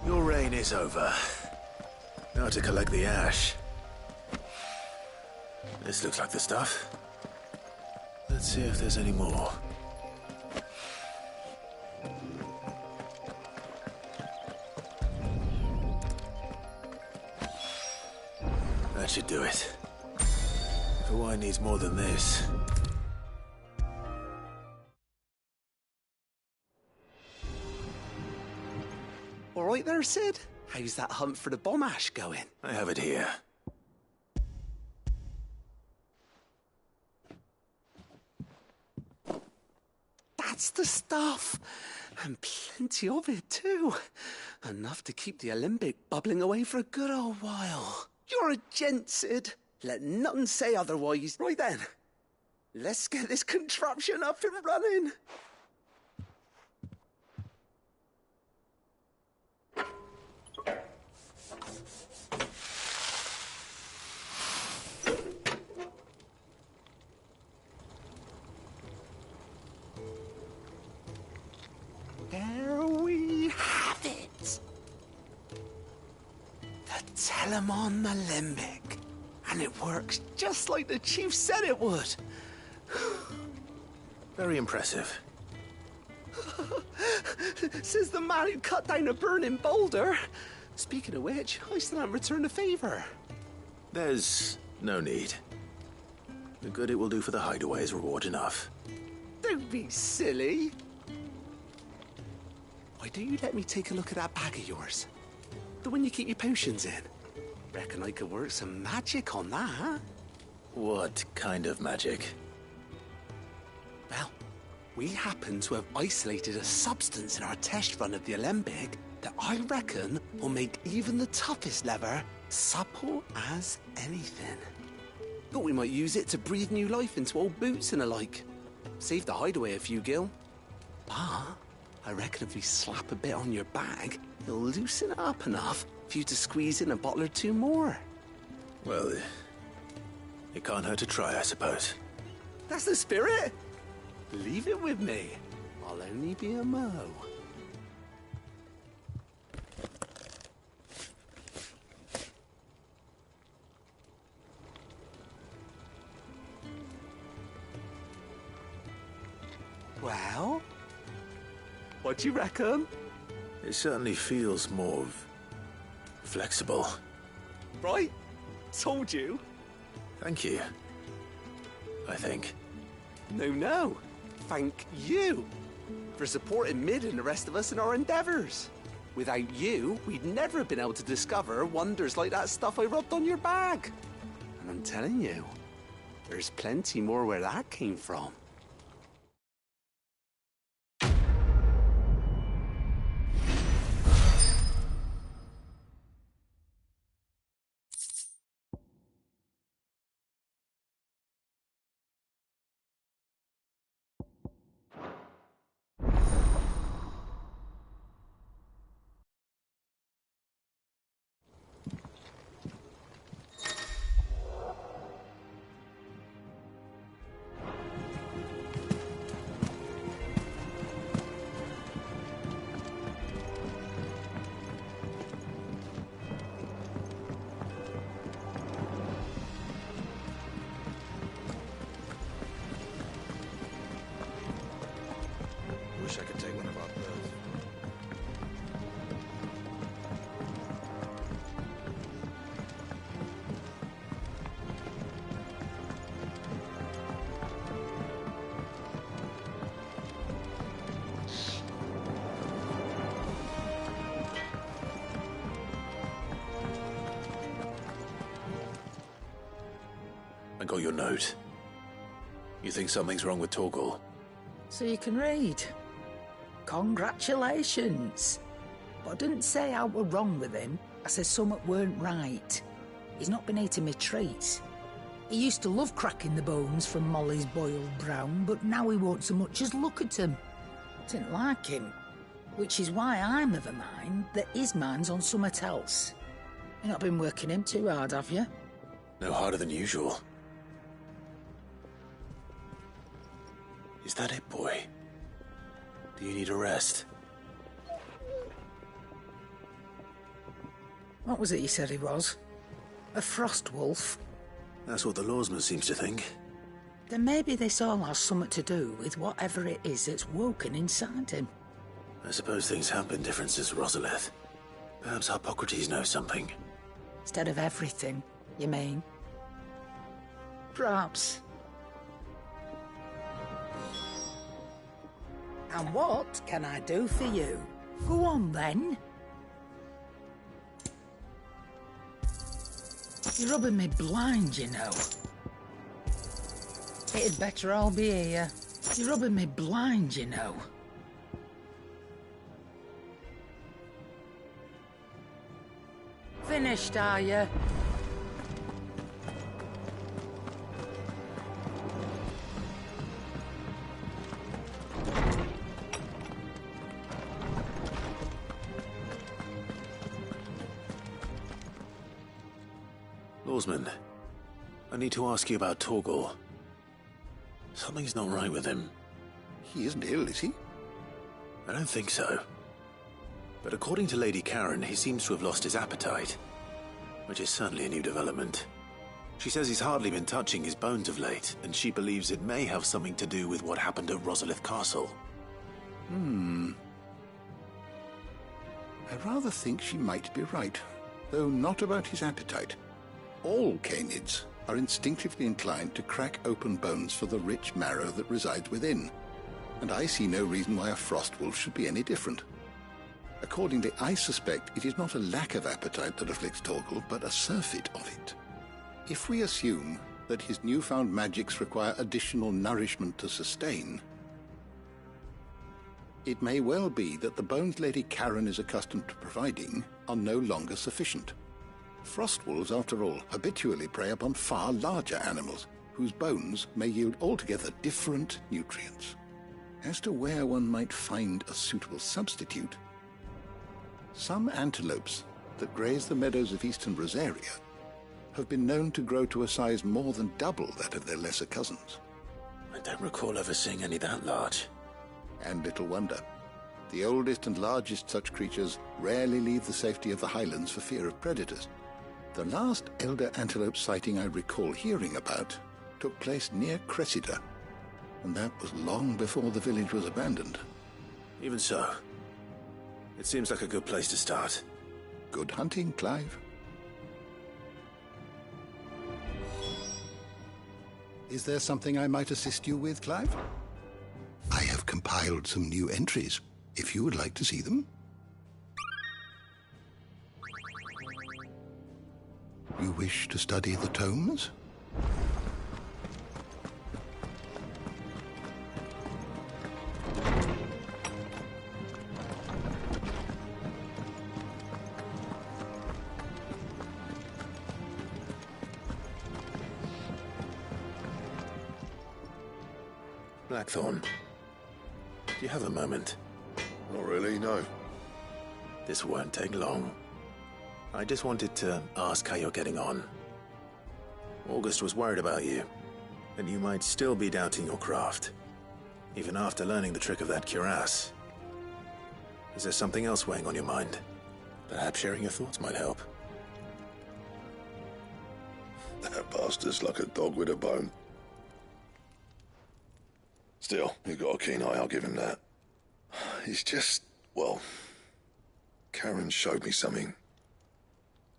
Your reign is over. Now to collect the ash. This looks like the stuff. Let's see if there's any more. That should do it. If Hawaii needs more than this. All right there, Sid? How's that hunt for the bomb ash going? I have it here. That's the stuff. And plenty of it, too. Enough to keep the Alembic bubbling away for a good old while. You're a gent, Sid. Let nothing say otherwise. Right then, let's get this contraption up and running. There we have it. The Telemon Alembic. And it works just like the chief said it would. Very impressive. Says the man who cut down a burning boulder. Speaking of which, I still haven't returned the favor. There's no need. The good it will do for the hideaway is reward enough. Don't be silly. Why don't you let me take a look at that bag of yours? The one you keep your potions in. Reckon I could work some magic on that. What kind of magic? Well, we happen to have isolated a substance in our test run of the Alembic that I reckon will make even the toughest leather supple as anything. Thought we might use it to breathe new life into old boots and the like. Save the hideaway a few gil. But I reckon if we slap a bit on your bag, it'll loosen it up enough for you to squeeze in a bottle or two more. Well, it can't hurt to try, I suppose. That's the spirit. Leave it with me. I'll only be a mo. Well, what do you reckon? It certainly feels more flexible. Right? Told you. Thank you. I think. No. Thank you for supporting Mid and the rest of us in our endeavors. Without you, we'd never have been able to discover wonders like that stuff I rubbed on your bag. And I'm telling you, there's plenty more where that came from. Wish I could take one of our birds. I got your note. You think something's wrong with Torgal? So you can read. Congratulations. But I didn't say I were wrong with him. I said something weren't right. He's not been eating me treats. He used to love cracking the bones from Molly's boiled brown, but now he won't so much as look at him. Didn't like him. Which is why I'm of a mind that his mind's on something else. You not been working him too hard, have you? No harder than usual. Is that it, boy? Do you need a rest? What was it you said he was? A frost wolf? That's what the lawsman seems to think. Then maybe this all has something to do with whatever it is that's woken inside him. I suppose things have been different since Rosalith. Perhaps Hippocrates knows something. Instead of everything, you mean? Perhaps. And what can I do for you? Go on, then. You're rubbing me blind, you know. It'd better all be here. You're rubbing me blind, you know. Finished, are you? Lawsman, I need to ask you about Torgal. Something's not right with him. He isn't ill, is he? I don't think so. But according to Lady Karen, he seems to have lost his appetite, which is certainly a new development. She says he's hardly been touching his bones of late, and she believes it may have something to do with what happened at Rosalith Castle. I rather think she might be right, though not about his appetite. All canids are instinctively inclined to crack open bones for the rich marrow that resides within, and I see no reason why a frostwolf should be any different. Accordingly, I suspect it is not a lack of appetite that afflicts Torgal, but a surfeit of it. If we assume that his newfound magics require additional nourishment to sustain, it may well be that the bones Lady Karen is accustomed to providing are no longer sufficient. Frostwolves, after all, habitually prey upon far larger animals, whose bones may yield altogether different nutrients. As to where one might find a suitable substitute, some antelopes that graze the meadows of eastern Rosaria have been known to grow to a size more than double that of their lesser cousins. I don't recall ever seeing any that large. And little wonder. The oldest and largest such creatures rarely leave the safety of the highlands for fear of predators. The last elder antelope sighting I recall hearing about took place near Cressida, and that was long before the village was abandoned. Even so, it seems like a good place to start. Good hunting, Clive. Is there something I might assist you with, Clive? I have compiled some new entries, if you would like to see them. You wish to study the tomes? Blackthorn, do you have a moment? Not really, no. This won't take long. I just wanted to ask how you're getting on. August was worried about you, and you might still be doubting your craft, even after learning the trick of that cuirass. Is there something else weighing on your mind? Perhaps sharing your thoughts might help. That bastard's like a dog with a bone. Still, you've got a keen eye, I'll give him that. It's just, well, Karen showed me something.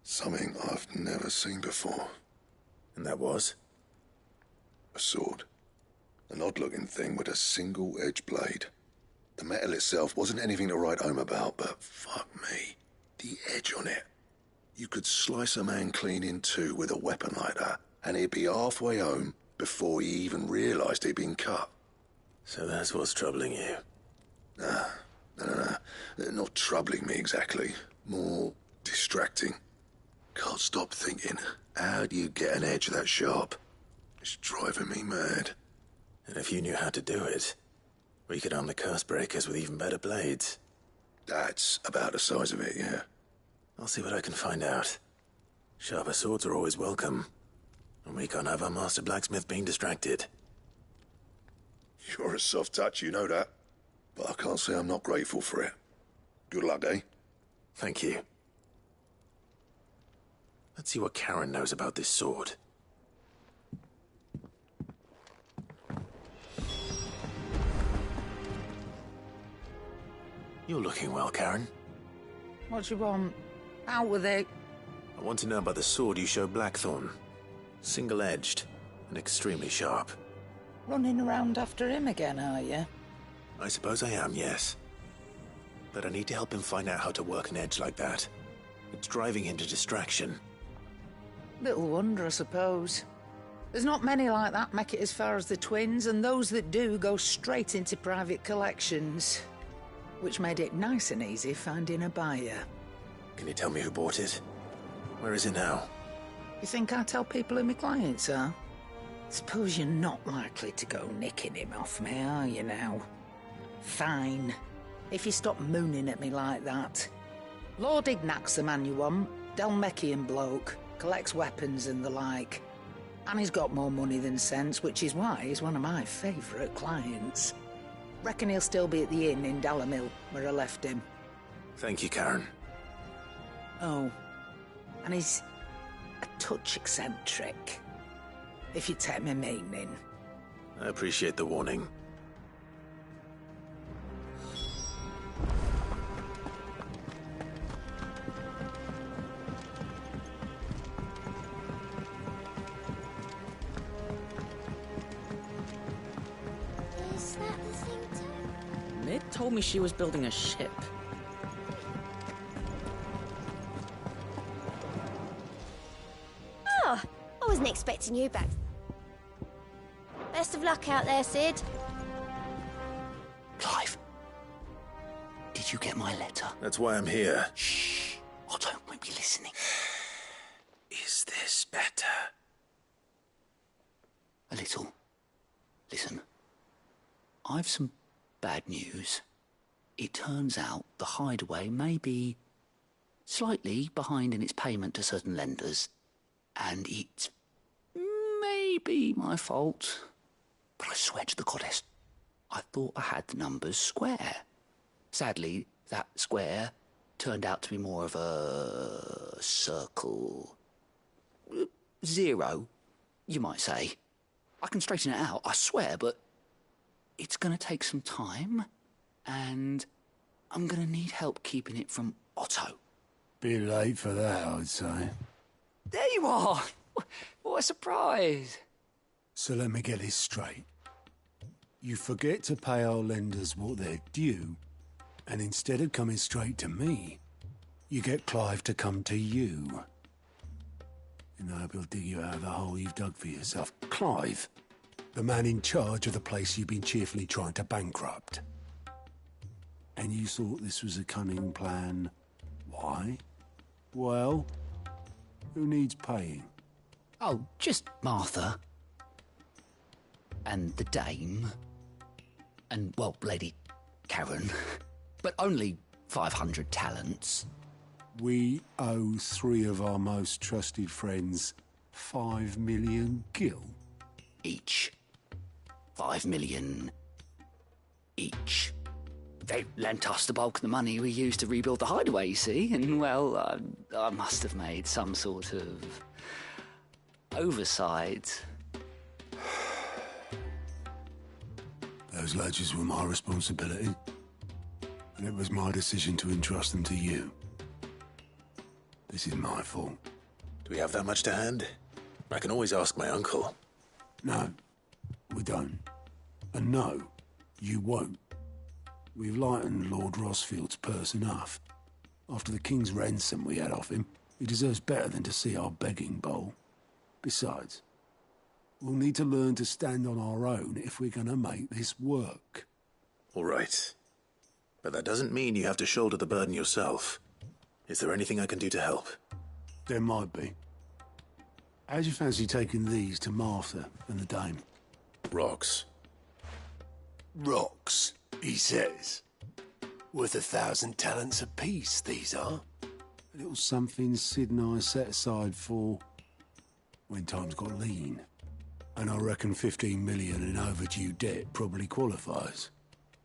Something I've never seen before. And that was? A sword. An odd-looking thing with a single-edged blade. The metal itself wasn't anything to write home about, but fuck me, the edge on it. You could slice a man clean in two with a weapon like that, and he'd be halfway home before he even realised he'd been cut. So that's what's troubling you? No. Not troubling me exactly. More distracting. Can't stop thinking, how do you get an edge that sharp? It's driving me mad. And if you knew how to do it, we could arm the curse breakers with even better blades. That's about the size of it, yeah. I'll see what I can find out. Sharper swords are always welcome. And we can't have our master blacksmith being distracted. You're a soft touch, you know that. But I can't say I'm not grateful for it. Good luck, eh? Thank you. Let's see what Karen knows about this sword. You're looking well, Karen. What you want? Out with it. I want to know about the sword you showed Blackthorn. Single-edged, and extremely sharp. Running around after him again, are you? I suppose I am, yes. But I need to help him find out how to work an edge like that. It's driving him to distraction. Little wonder, I suppose. There's not many like that make it as far as the twins, and those that do go straight into private collections. Which made it nice and easy finding a buyer. Can you tell me who bought it? Where is it now? You think I tell people who my clients are? Suppose you're not likely to go nicking him off me, are you now? Fine. If you stop mooning at me like that. Lord Ignac's the man you want. Dalmekian bloke. Collects weapons and the like. And he's got more money than sense, which is why he's one of my favourite clients. Reckon he'll still be at the inn in Dalamil, where I left him. Thank you, Karen. Oh. And he's a touch eccentric. If you take my meaning. I appreciate the warning. Is that the thing too? Mid told me she was building a ship. Oh, I wasn't expecting you back. Best of luck out there, Sid. Clive, did you get my letter? That's why I'm here. Shh. Otto won't be listening. Is this better? A little. Listen. I've some bad news. It turns out the Hideaway may be slightly behind in its payment to certain lenders, and it's maybe my fault. But I swear to the goddess, I thought I had the numbers square. Sadly, that square turned out to be more of a circle. 0, you might say. I can straighten it out, I swear, but it's going to take some time, and I'm going to need help keeping it from Otto. Bit late for that, I'd say. There you are! What a surprise! So let me get this straight. You forget to pay our lenders what they're due, and instead of coming straight to me, you get Clive to come to you. And I hope he'll dig you out of the hole you've dug for yourself. Clive, the man in charge of the place you've been cheerfully trying to bankrupt. And you thought this was a cunning plan. Why? Well, who needs paying? Oh, just Martha. And the Dame. And, well, Lady Karen. But only 500 talents. We owe 3 of our most trusted friends 5 million gil. Each. 5 million each. They lent us the bulk of the money we used to rebuild the Hideaway, you see, and, well, I must have made some sort of oversight. Those ledgers were my responsibility, and it was my decision to entrust them to you. This is my fault. Do we have that much to hand? I can always ask my uncle. No, we don't. And no, you won't. We've lightened Lord Rosfield's purse enough. After the king's ransom we had off him, he deserves better than to see our begging bowl. Besides, we'll need to learn to stand on our own if we're going to make this work. All right. But that doesn't mean you have to shoulder the burden yourself. Is there anything I can do to help? There might be. How'd you fancy taking these to Martha and the Dame? Rocks. Rocks, he says. Worth 1,000 talents apiece, these are. A little something Sid and I set aside for when times got lean. And I reckon 15 million in overdue debt probably qualifies.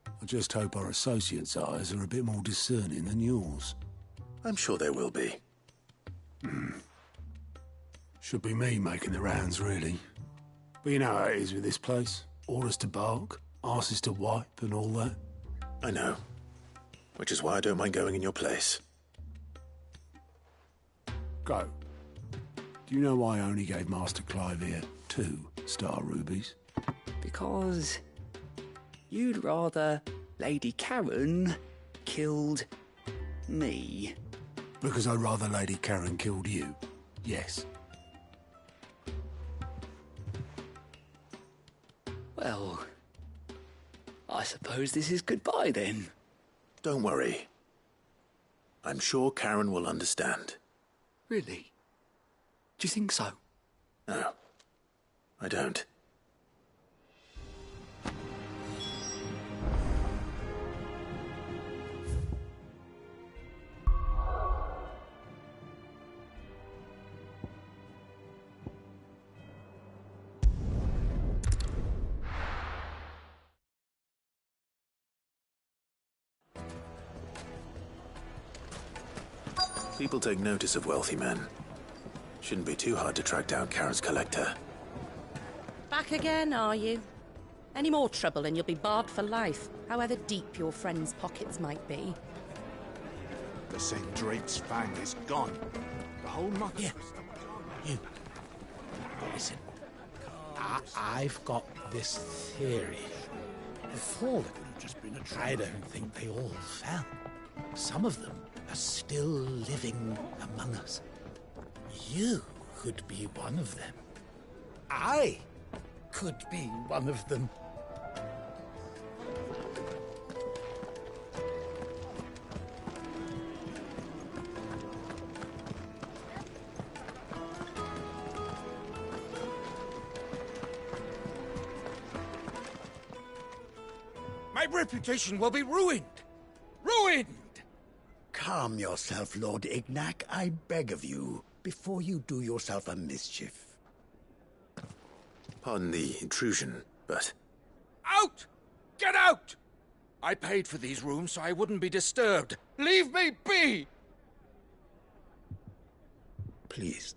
I just hope our associates' eyes are a bit more discerning than yours. I'm sure there will be. Should be me making the rounds, really. But you know how it is with this place. Orders to bark, arses to wipe, and all that. I know. Which is why I don't mind going in your place. Go. Do you know why I only gave Master Clive here 2 Star Rubies? Because you'd rather Lady Karen killed me. Because I'd rather Lady Karen killed you. Yes. Well, I suppose this is goodbye then. Don't worry. I'm sure Karen will understand. Really? Do you think so? No, I don't. People take notice of wealthy men. Shouldn't be too hard to track down Karen's collector. Back again, are you? Any more trouble and you'll be barred for life, however deep your friends' pockets might be. The St. Drake's fang is gone. The whole mother... Yeah. You. Listen. I've got this theory. The fallen, I don't think they all fell. Some of them are still living among us. You could be one of them. I could be one of them. My reputation will be ruined! Ruined! Calm yourself, Lord Ignac, I beg of you, before you do yourself a mischief. Pardon the intrusion, but... Out! Get out! I paid for these rooms so I wouldn't be disturbed. Leave me be! Please,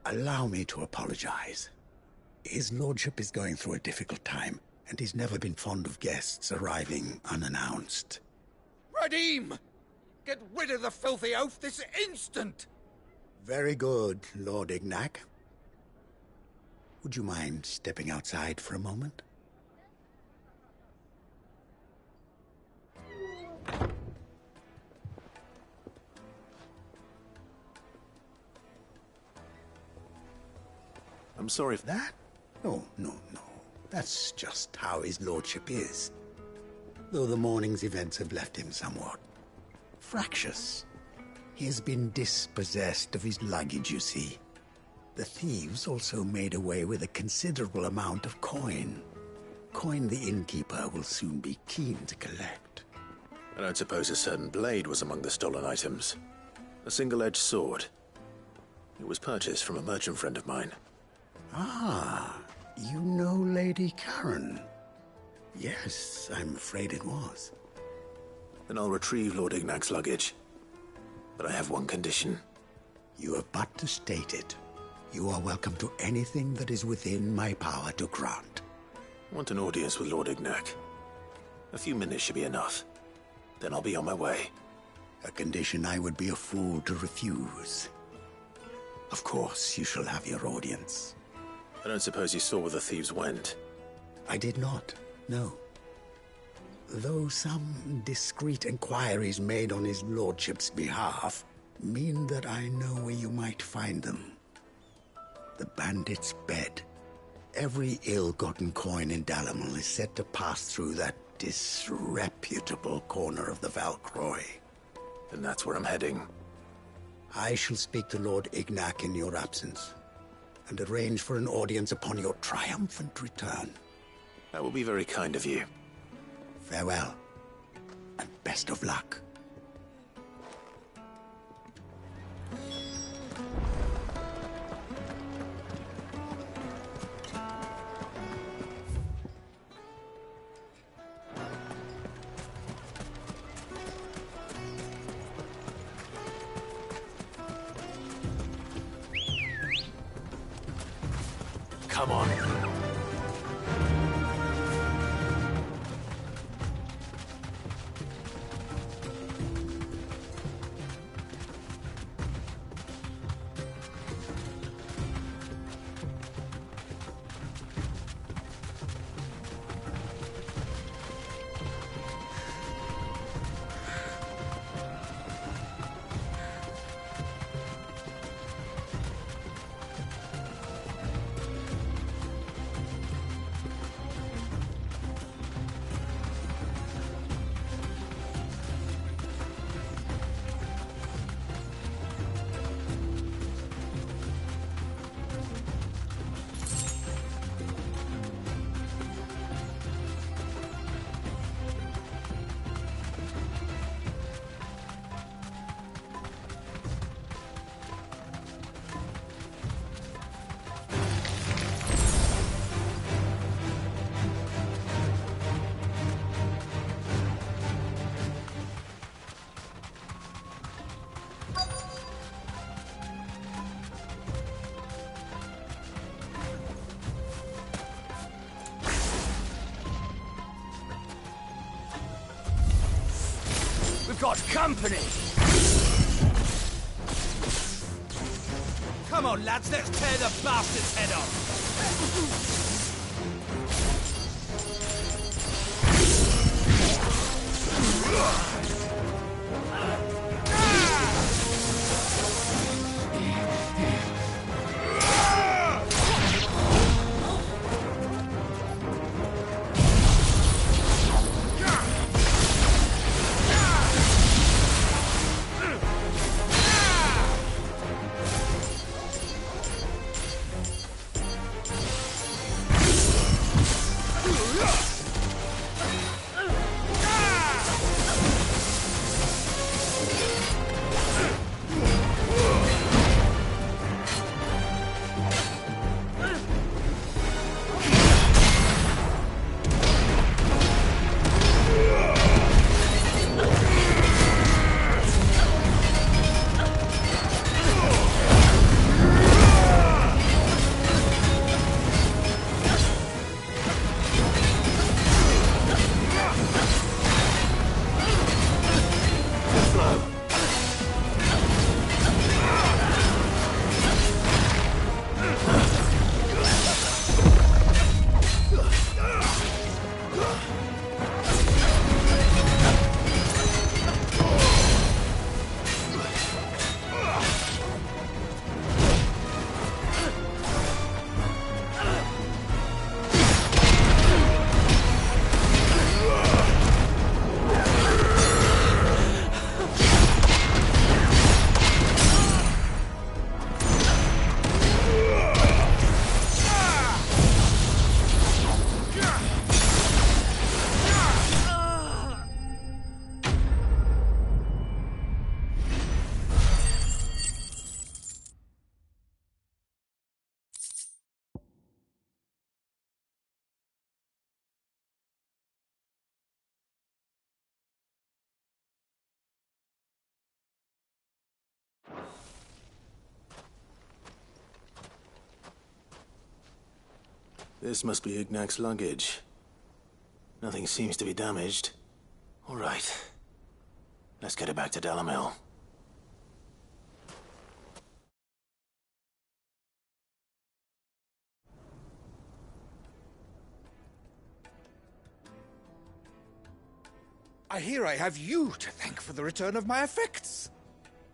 allow me to apologize. His lordship is going through a difficult time, and he's never been fond of guests arriving unannounced. Radim! Get rid of the filthy oaf this instant! Very good, Lord Ignac. Would you mind stepping outside for a moment? I'm sorry if that... No. That's just how his lordship is. Though the morning's events have left him somewhat fractious. He has been dispossessed of his luggage, you see. The thieves also made away with a considerable amount of coin. Coin the innkeeper will soon be keen to collect. I don't suppose a certain blade was among the stolen items. A single-edged sword. It was purchased from a merchant friend of mine. Ah, you know Lady Karen. Yes, I'm afraid it was. Then I'll retrieve Lord Ignac's luggage. But I have one condition. You have but to state it. You are welcome to anything that is within my power to grant. I want an audience with Lord Ignac. A few minutes should be enough. Then I'll be on my way. A condition I would be a fool to refuse. Of course, you shall have your audience. I don't suppose you saw where the thieves went? I did not, no. Though some discreet inquiries made on his lordship's behalf mean that I know where you might find them. The bandit's bed. Every ill-gotten coin in Dalamil is said to pass through that disreputable corner of the Valcroy. Then that's where I'm heading. I shall speak to Lord Ignac in your absence, and arrange for an audience upon your triumphant return. That will be very kind of you. Farewell, and best of luck. Come on. got company! Come on, lads, let's tear the bastard's head off! This must be Ignac's luggage. Nothing seems to be damaged. All right. Let's get it back to Dalamil. I hear I have you to thank for the return of my effects.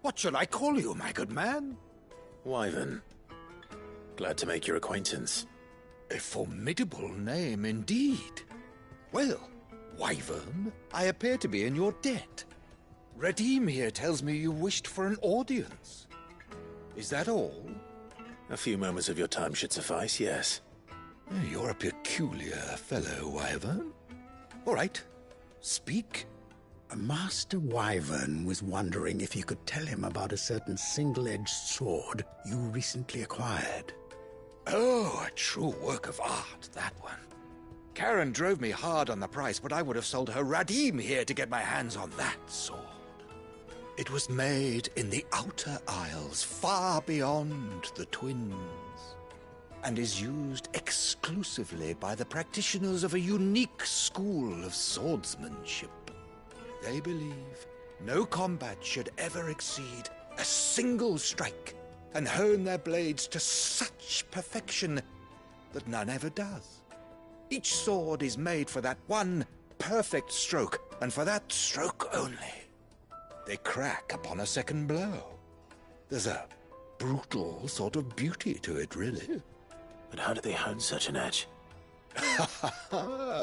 What shall I call you, my good man? Wyvern. Glad to make your acquaintance. A formidable name indeed. Well, Wyvern, I appear to be in your debt. Redeem here tells me you wished for an audience. Is that all? A few moments of your time should suffice, yes. You're a peculiar fellow, Wyvern. All right, speak. Master Wyvern was wondering if you could tell him about a certain single-edged sword you recently acquired. Oh, a true work of art, that one. Karen drove me hard on the price, but I would have sold her Radim here to get my hands on that sword. It was made in the Outer Isles, far beyond the Twins, and is used exclusively by the practitioners of a unique school of swordsmanship. They believe no combat should ever exceed a single strike, and hone their blades to such perfection that none ever does. Each sword is made for that one perfect stroke, and for that stroke only. They crack upon a second blow. There's a brutal sort of beauty to it, really. But how do they hone such an edge?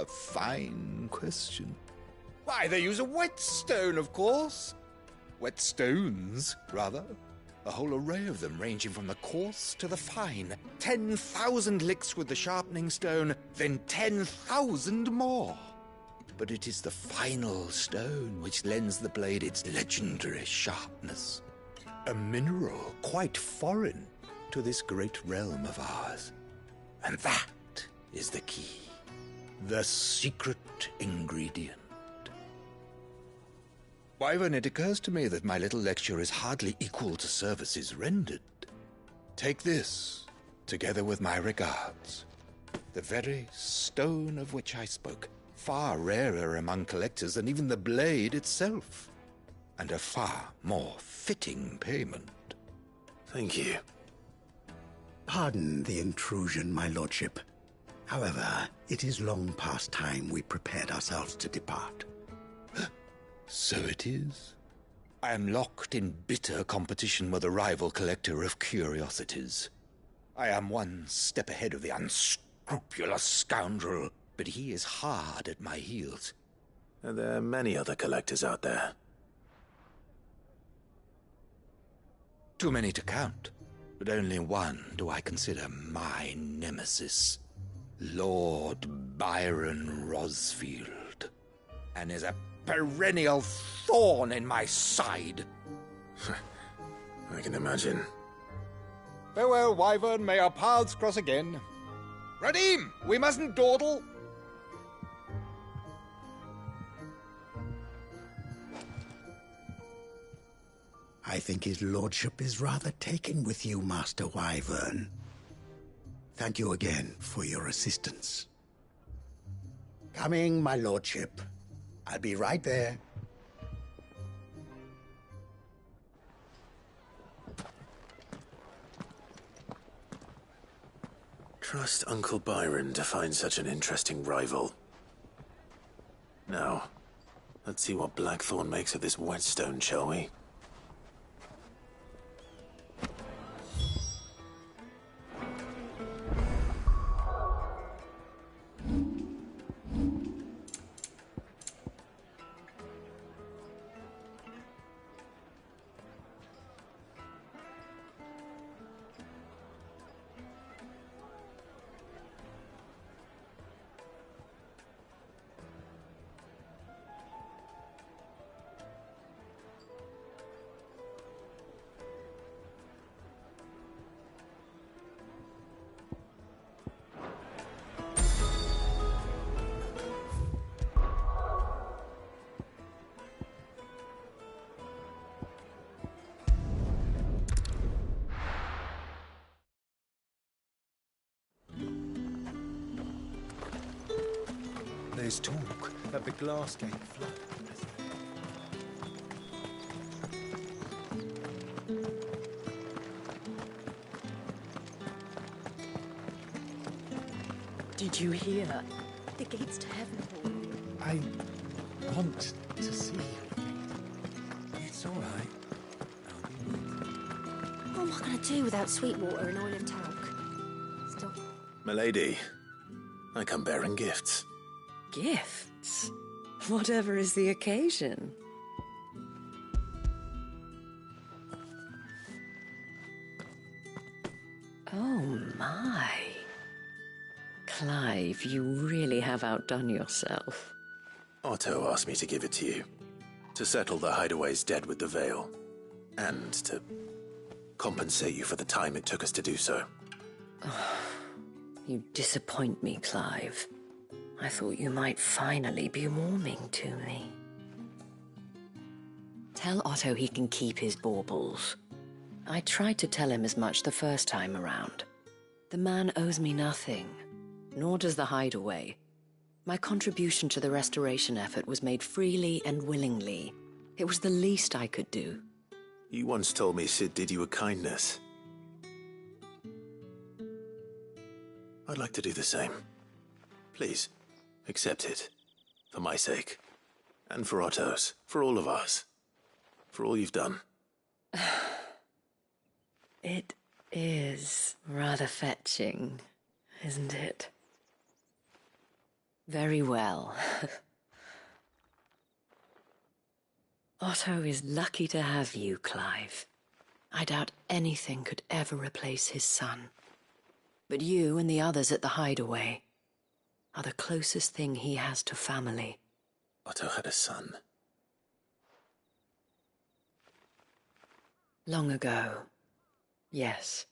Fine question. Why, they use a whetstone, of course. Whetstones, rather. A whole array of them, ranging from the coarse to the fine. 10,000 licks with the sharpening stone, then 10,000 more. But it is the final stone which lends the blade its legendary sharpness. A mineral quite foreign to this great realm of ours. And that is the key. The secret ingredient. Wyvern, it occurs to me that my little lecture is hardly equal to services rendered. Take this, together with my regards. The very stone of which I spoke, far rarer among collectors than even the blade itself. and a far more fitting payment. Thank you. Pardon the intrusion, my lordship. However, it is long past time we prepared ourselves to depart. So it is. I am locked in bitter competition with a rival collector of curiosities. I am one step ahead of the unscrupulous scoundrel, but he is hard at my heels. Are there many other collectors out there? Too many to count, but only one do I consider my nemesis. Lord Byron Rosfield, and is a perennial thorn in my side. I can imagine. Farewell, Wyvern, may our paths cross again. Radim, we mustn't dawdle. I think his lordship is rather taken with you, Master Wyvern. Thank you again for your assistance. Coming, my lordship. I'll be right there. Trust Uncle Byron to find such an interesting rival. Now, let's see what Blackthorn makes of this whetstone, shall we? There's talk that the glass gate flooded. Did you hear? The gates to heaven. I want to see you. It's all right. What am I going to do without sweet water and oil and talc? Stop. Milady, I come bearing gifts. Gifts? Whatever is the occasion. Oh my. Clive, you really have outdone yourself. Otto asked me to give it to you. To settle the Hideaway's debt with the Veil. And to compensate you for the time it took us to do so. You disappoint me, Clive. I thought you might finally be warming to me. Tell Otto he can keep his baubles. I tried to tell him as much the first time around. The man owes me nothing, nor does the Hideaway. My contribution to the restoration effort was made freely and willingly. It was the least I could do. You once told me Sid did you a kindness. I'd like to do the same. Please, accept it. For my sake. And for Otto's. For all of us. For all you've done. It is rather fetching, isn't it? Very well. Otto is lucky to have you, Clive. I doubt anything could ever replace his son. But you and the others at the Hideaway are the closest thing he has to family. Otto had a son. Long ago, yes.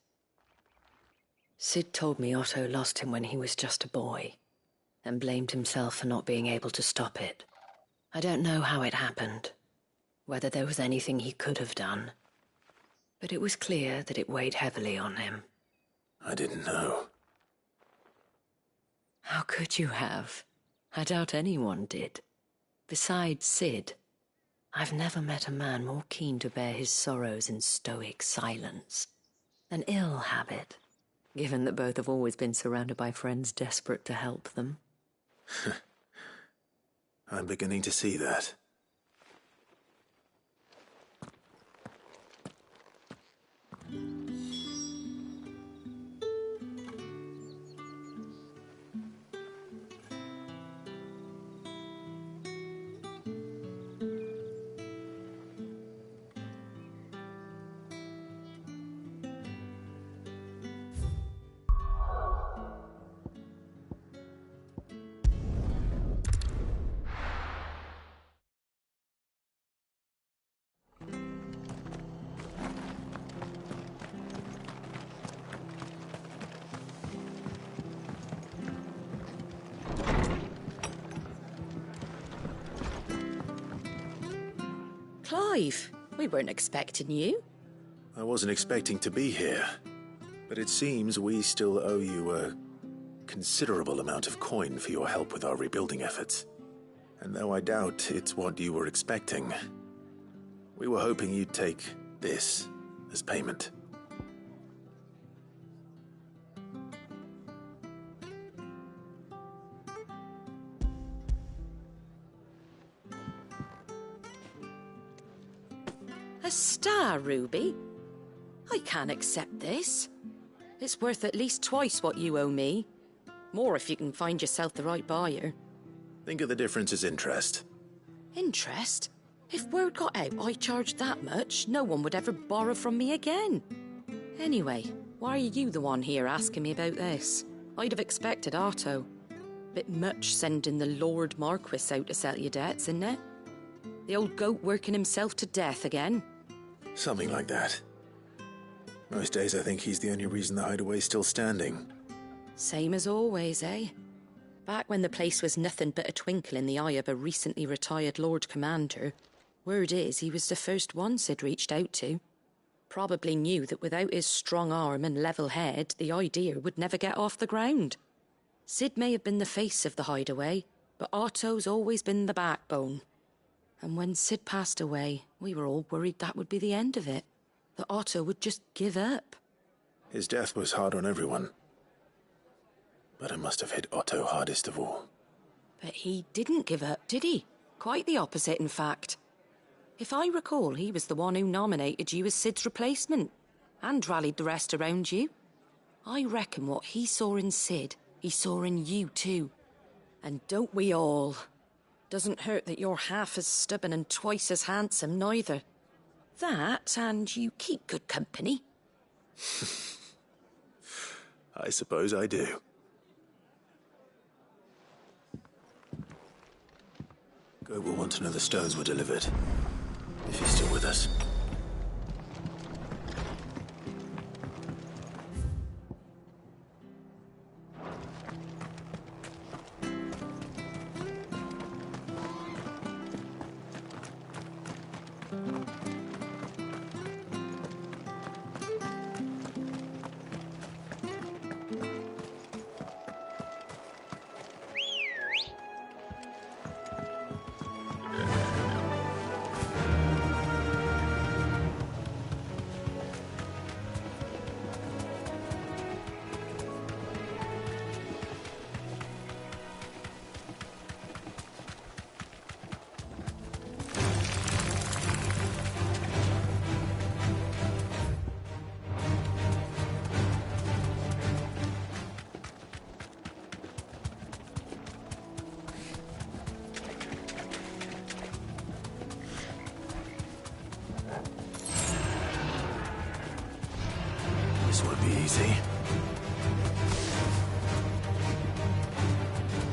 Sid told me Otto lost him when he was just a boy, and blamed himself for not being able to stop it. I don't know how it happened, whether there was anything he could have done, but it was clear that it weighed heavily on him. I didn't know. How could you have? I doubt anyone did. Besides Sid. I've never met a man more keen to bear his sorrows in stoic silence. An ill habit, given that both have always been surrounded by friends desperate to help them. I'm beginning to see that. Clive, we weren't expecting you. I wasn't expecting to be here, but it seems we still owe you a considerable amount of coin for your help with our rebuilding efforts. And though I doubt it's what you were expecting, we were hoping you'd take this as payment. A star ruby? I can't accept this. It's worth at least twice what you owe me. More if you can find yourself the right buyer. Think of the difference as interest. Interest? If word got out I charged that much, no one would ever borrow from me again. Anyway, why are you the one here asking me about this? I'd have expected Otto. Bit much sending the Lord Marquis out to settle your debts, isn't it? The old goat working himself to death again. Something like that. Most days I think he's the only reason the hideaway's still standing. Same as always, eh? Back when the place was nothing but a twinkle in the eye of a recently retired Lord Commander, word is he was the first one Sid reached out to. Probably knew that without his strong arm and level head, the idea would never get off the ground. Sid may have been the face of the hideaway, but Otto's always been the backbone. And when Sid passed away, we were all worried that would be the end of it. That Otto would just give up. His death was hard on everyone. But it must have hit Otto hardest of all. But he didn't give up, did he? Quite the opposite, in fact. If I recall, he was the one who nominated you as Sid's replacement, and rallied the rest around you. I reckon what he saw in Sid, he saw in you too. And don't we all? Doesn't hurt that you're half as stubborn and twice as handsome, neither. That, and you keep good company. I suppose I do. Goat will want to know the stones were delivered, if he's still with us. This won't be easy.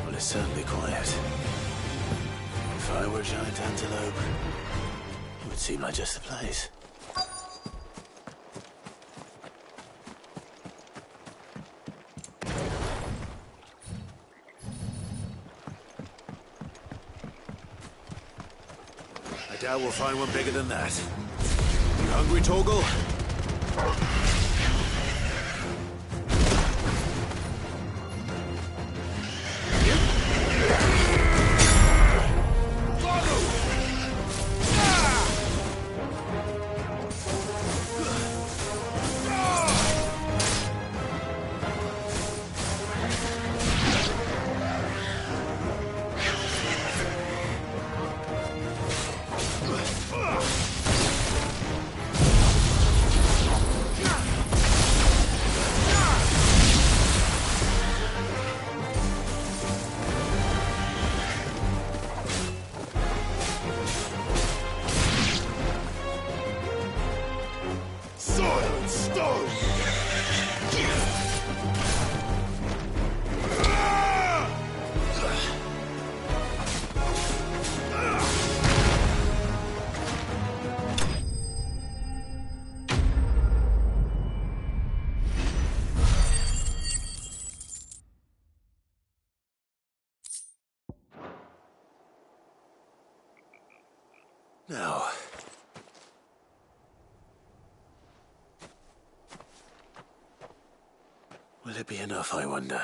Well, it's certainly quiet. If I were a giant antelope, it would seem like just the place. I doubt we'll find one bigger than that. You hungry, Torgal? Now... will it be enough, I wonder?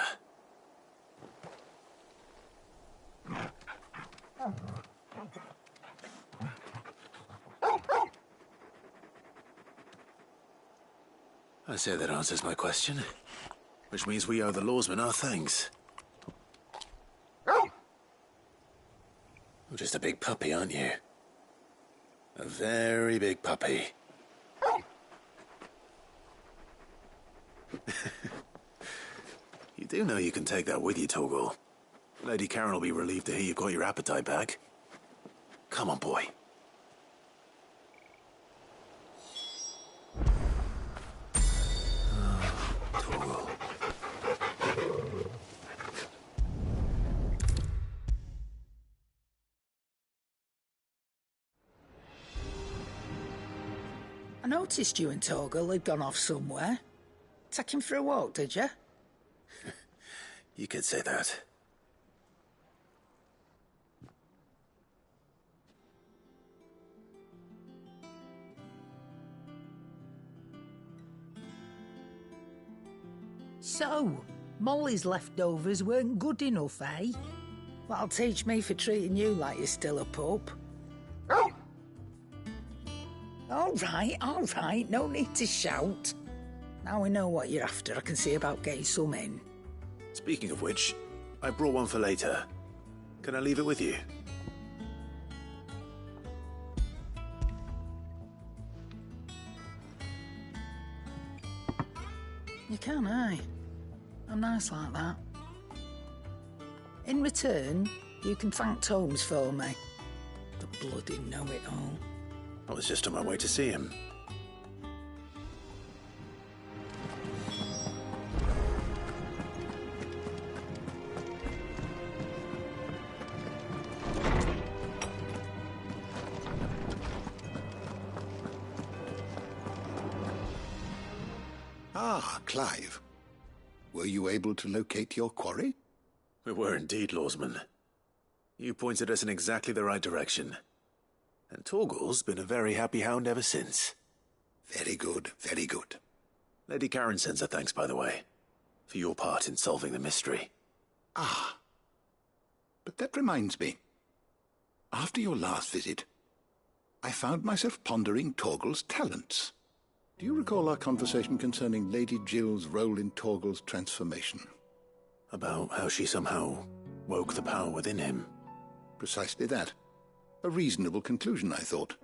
I say that answers my question. Which means we owe the lawsmen our thanks. You're just a big puppy, aren't you? A very big puppy. You do know you can take that with you, Torgal. Lady Karen will be relieved to hear you've got your appetite back. Come on, boy. Torgal. I noticed you and Torgal had gone off somewhere. Take him for a walk, did you? You could say that. So, Molly's leftovers weren't good enough, eh? That'll teach me for treating you like you're still a pup. All right, no need to shout. Now we know what you're after, I can see about getting some in. Speaking of which, I brought one for later. Can I leave it with you? You can, eh? I'm nice like that. In return, you can thank Tomes for me. The bloody know-it-all. I was just on my way to see him. Ah, Clive. Were you able to locate your quarry? We were indeed, Lawsman. You pointed us in exactly the right direction. And Torgal's been a very happy hound ever since. Very good, very good. Lady Karen sends her thanks, by the way, for your part in solving the mystery. Ah. But that reminds me. After your last visit, I found myself pondering Torgal's talents. Do you recall our conversation concerning Lady Jill's role in Torgal's transformation? About how she somehow woke the power within him. Precisely that. A reasonable conclusion, I thought,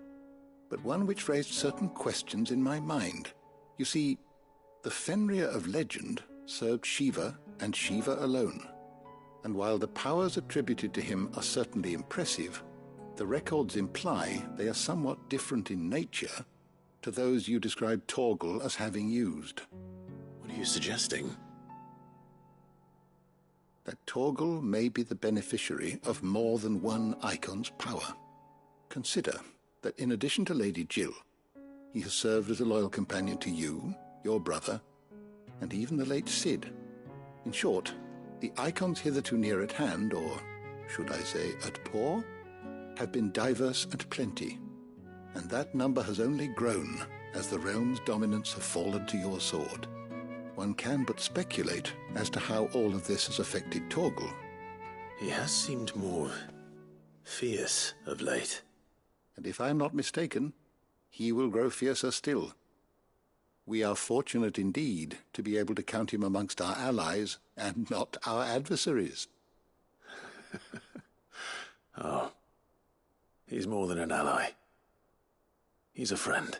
but one which raised certain questions in my mind. You see, the Fenrir of legend served Shiva and Shiva alone, and while the powers attributed to him are certainly impressive, the records imply they are somewhat different in nature to those you described Torgal as having used. What are you suggesting? That Torgal may be the beneficiary of more than one icon's power. Consider that in addition to Lady Jill, he has served as a loyal companion to you, your brother, and even the late Cid. In short, the icons hitherto near at hand, or should I say at paw, have been diverse and plenty, and that number has only grown as the realm's dominance have fallen to your sword. One can but speculate as to how all of this has affected Torgal. He has seemed more fierce of late. And if I am not mistaken, he will grow fiercer still. We are fortunate indeed to be able to count him amongst our allies and not our adversaries. Oh, he's more than an ally. He's a friend.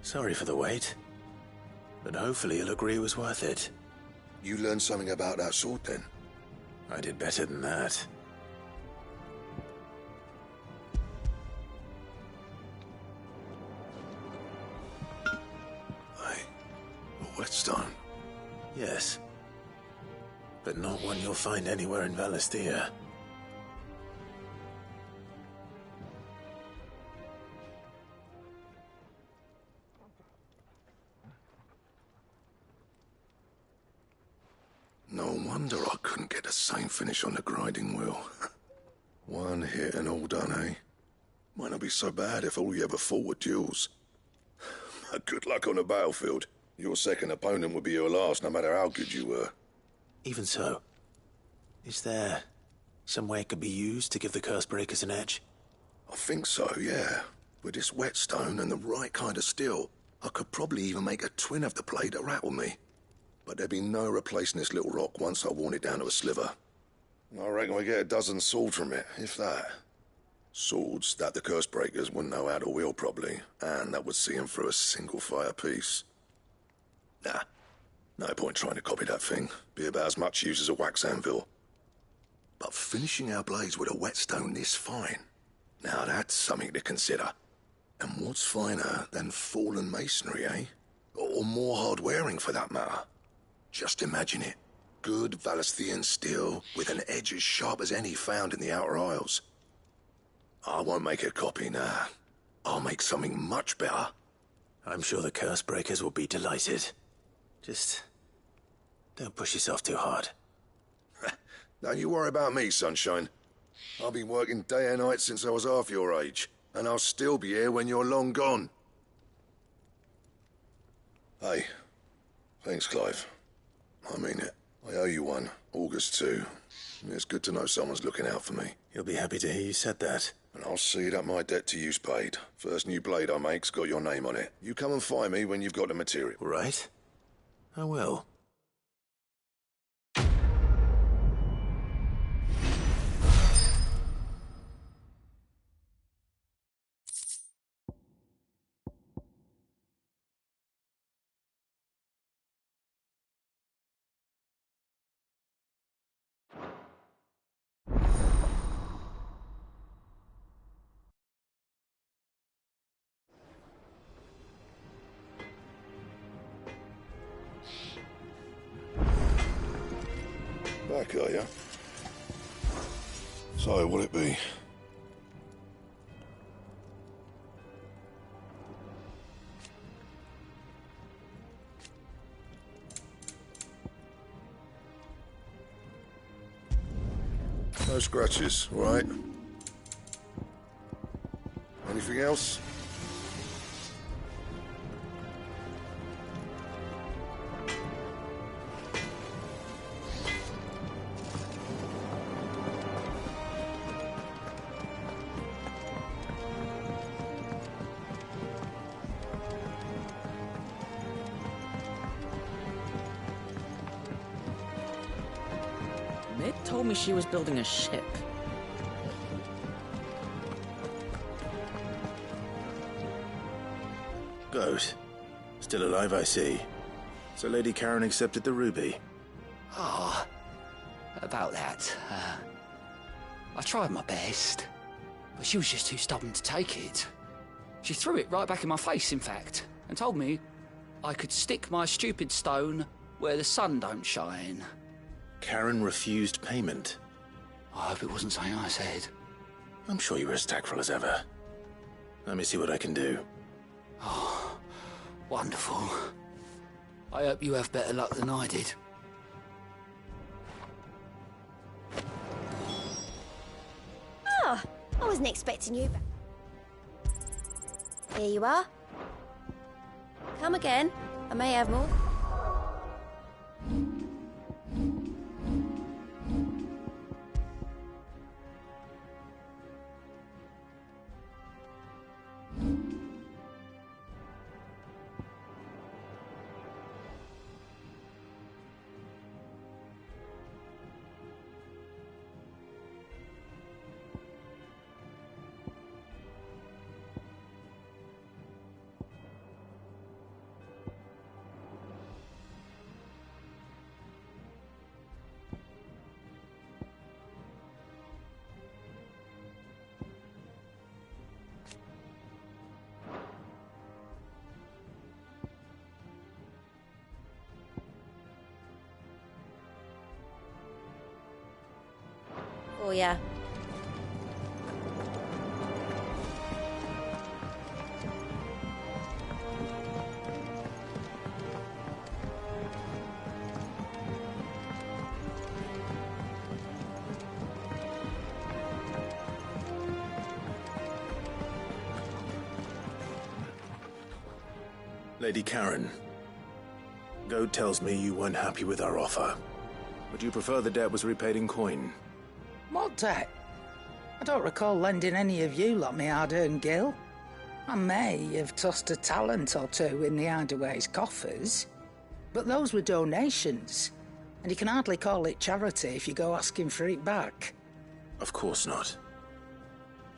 Sorry for the wait. But hopefully he'll agree it was worth it. You learned something about that sword, then? I did better than that. Hey, a whetstone? Yes. But not one you'll find anywhere in Valisthea. No wonder I couldn't get the same finish on the grinding wheel. One hit and all done, eh? Might not be so bad if all you ever fought were duels. But good luck on the battlefield. Your second opponent would be your last, no matter how good you were. Even so, is there some way it could be used to give the Cursebreakers an edge? I think so, yeah. With this whetstone and the right kind of steel, I could probably even make a twin of the blade that rattled me. But there'd be no replacing this little rock once I worn it down to a sliver. I reckon we get a dozen swords from it, if that. Swords that the Cursebreakers wouldn't know how to wield properly, and that would see them through a single fire piece. Nah, no point trying to copy that thing. Be about as much use as a wax anvil. But finishing our blades with a whetstone this fine, now that's something to consider. And what's finer than fallen masonry, eh? Or more hard-wearing, for that matter. Just imagine it. Good Valisthean steel with an edge as sharp as any found in the Outer Isles. I won't make a copy, nah. I'll make something much better. I'm sure the Cursebreakers will be delighted. Just don't push yourself too hard. Don't you worry about me, sunshine. I've been working day and night since I was half your age, and I'll still be here when you're long gone. Hey, thanks, Clive. I mean it. I owe you one. August too. It's good to know someone's looking out for me. He'll be happy to hear you said that. And I'll see that my debt to you's paid. First new blade I make's got your name on it. You come and find me when you've got the material. Right? I will. Back, are you? So, what'll it be? No scratches, right? Anything else? Mid told me she was building a ship. Goat. Still alive, I see. So Lady Karen accepted the ruby. Ah, about that. I tried my best, but she was just too stubborn to take it. She threw it right back in my face, in fact, and told me I could stick my stupid stone where the sun don't shine. Karen refused payment. I hope it wasn't something I said. I'm sure you were as tactful as ever. Let me see what I can do. Oh, wonderful. I hope you have better luck than I did. Oh, I wasn't expecting you back. Here you are. Come again. I may have more. for you. Lady Karen, Goad tells me you weren't happy with our offer. Would you prefer the debt was repaid in coin? What debt? I don't recall lending any of you lot me hard-earned gil. I may have tossed a talent or two in the Hideaway's coffers, but those were donations, and you can hardly call it charity if you go asking for it back. Of course not.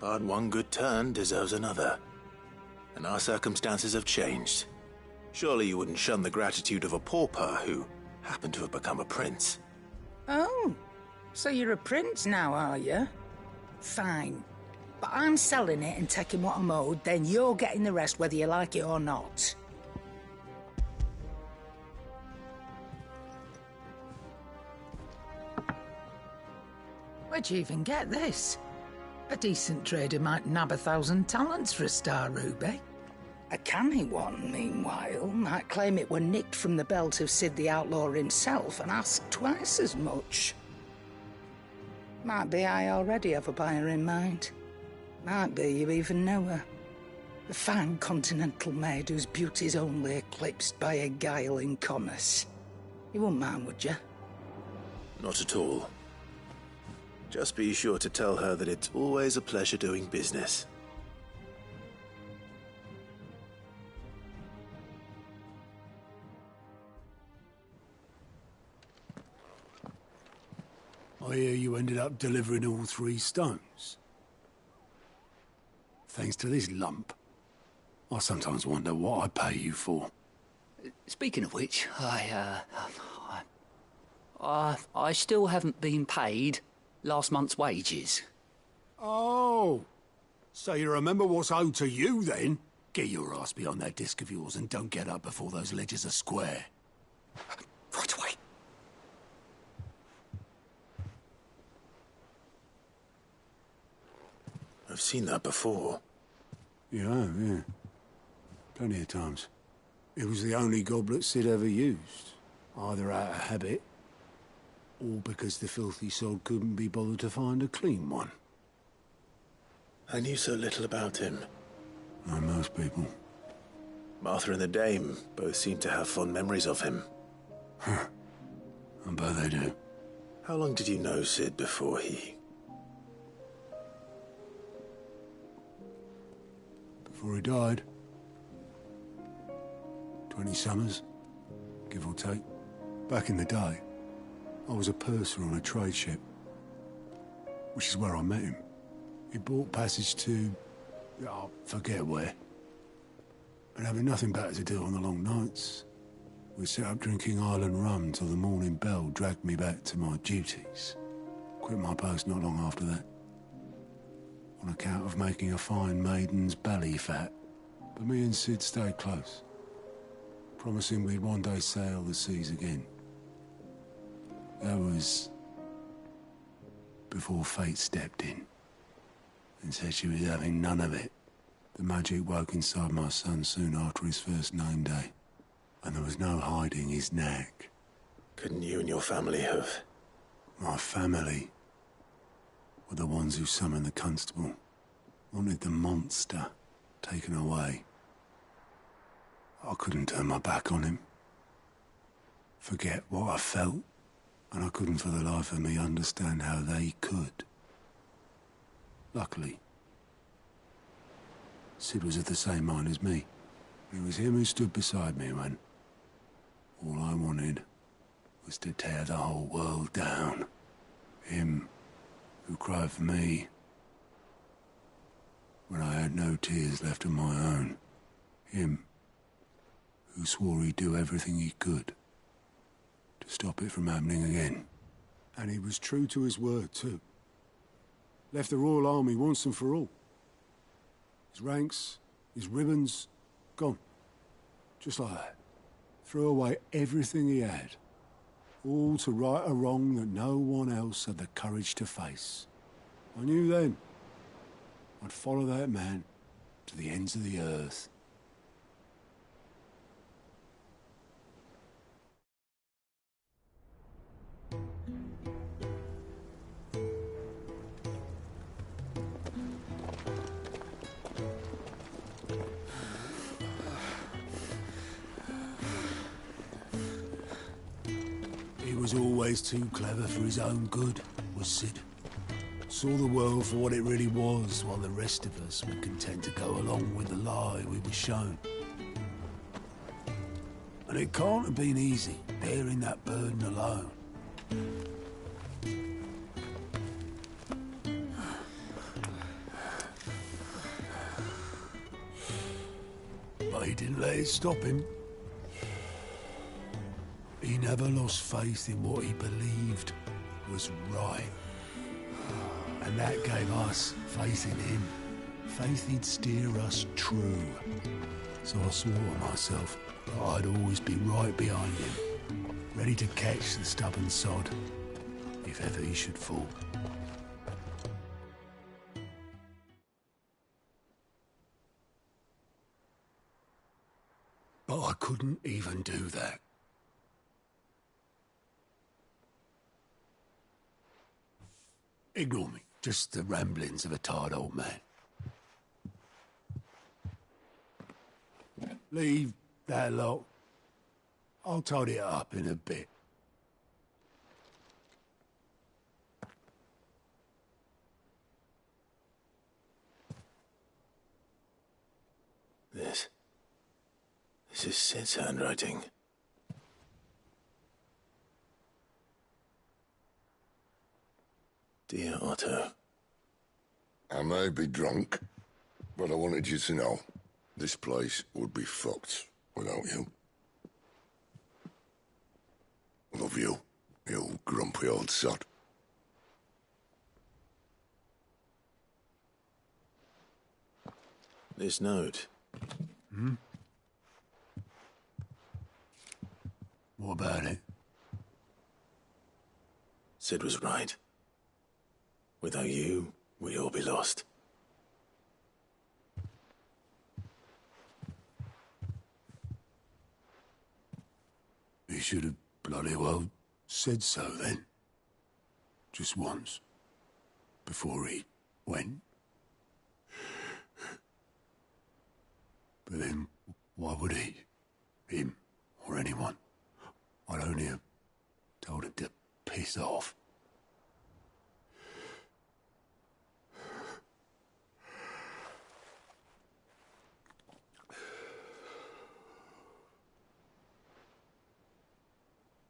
But one good turn deserves another. And our circumstances have changed. Surely you wouldn't shun the gratitude of a pauper who happened to have become a prince. Oh, so you're a prince now, are you? Fine. But I'm selling it and taking what I'm owed, then you're getting the rest whether you like it or not. Where'd you even get this? A decent trader might nab 1,000 talents for a star ruby. A canny one, meanwhile, might claim it were nicked from the belt of Sid the Outlaw himself and ask twice as much. Might be I already have a buyer in mind. Might be you even know her. A fine continental maid whose beauty's only eclipsed by a guile in commerce. You wouldn't mind, would you? Not at all. Just be sure to tell her that it's always a pleasure doing business. I hear you ended up delivering all 3 stones. Thanks to this lump. I sometimes wonder what I pay you for. Speaking of which, I still haven't been paid last month's wages. Oh, so you remember what's owed to you then? Get your ass behind that disc of yours and don't get up before those ledgers are square. Right away. I've seen that before. You have, yeah. Plenty of times. It was the only goblet Sid ever used. Either out of habit, or because the filthy sod couldn't be bothered to find a clean one. I knew so little about him. Like most people. Martha and the Dame both seem to have fond memories of him. Huh. I bet they do. How long did you know Sid before he... Before he died? 20 summers, give or take. Back in the day, I was a purser on a trade ship, which is where I met him. He bought passage to... I forget where. And having nothing better to do on the long nights, we set up drinking island rum till the morning bell dragged me back to my duties. Quit my post not long after that, on account of making a fine maiden's belly fat. But me and Sid stayed close, promising we'd one day sail the seas again. That was before fate stepped in and said she was having none of it. The magic woke inside my son soon after his first name day, and there was no hiding his knack. Couldn't you and your family have... My family were the ones who summoned the constable, wanted the monster taken away. I couldn't turn my back on him, forget what I felt, and I couldn't for the life of me understand how they could. Luckily, Sid was of the same mind as me. It was him who stood beside me when all I wanted was to tear the whole world down. Him who cried for me when I had no tears left of my own. Him who swore he'd do everything he could to stop it from happening again. And he was true to his word, too. Left the Royal Army once and for all. His ranks, his ribbons, gone. Just like that. Threw away everything he had. All to right a wrong that no one else had the courage to face. I knew then I'd follow that man to the ends of the earth. He was always too clever for his own good, was Sid. Saw the world for what it really was, while the rest of us were content to go along with the lie we were shown. And it can't have been easy, bearing that burden alone. But he didn't let it stop him. He never lost faith in what he believed was right. And that gave us faith in him. Faith he'd steer us true. So I swore to myself that I'd always be right behind him, ready to catch the stubborn sod, if ever he should fall. But I couldn't even do that. Ignore me. Just the ramblings of a tired old man. Leave that lot. I'll tidy it up in a bit. This is Sid's handwriting. Dear Otto. I may be drunk, but I wanted you to know this place would be fucked without you. Love you, you grumpy old sod. This note. Hmm? What about it? Sid was right. Without you, we'd all be lost. He should have bloody well said so then. Just once. Before he went. But then, why would he? Him, or anyone? I'd only have told him to piss off.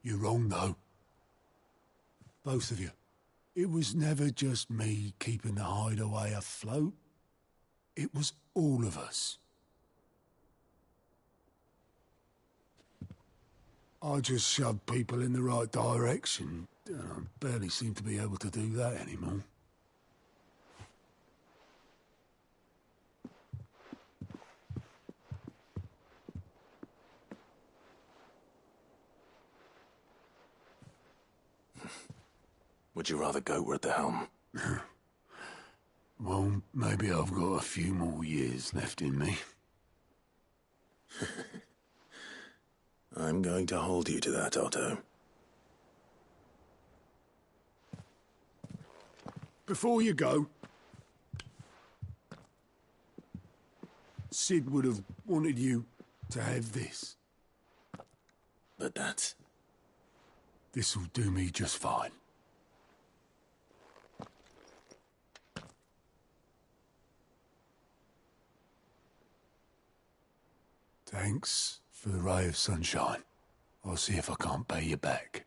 You're wrong, though. Both of you. It was never just me keeping the hideaway afloat. It was all of us. I just shoved people in the right direction. I barely seem to be able to do that anymore. Would you rather goat at the helm? Well, maybe I've got a few more years left in me. I'm going to hold you to that, Otto. Before you go, Sid would have wanted you to have this. But that's... This'll do me just fine. Thanks for the ray of sunshine. I'll see if I can't pay you back.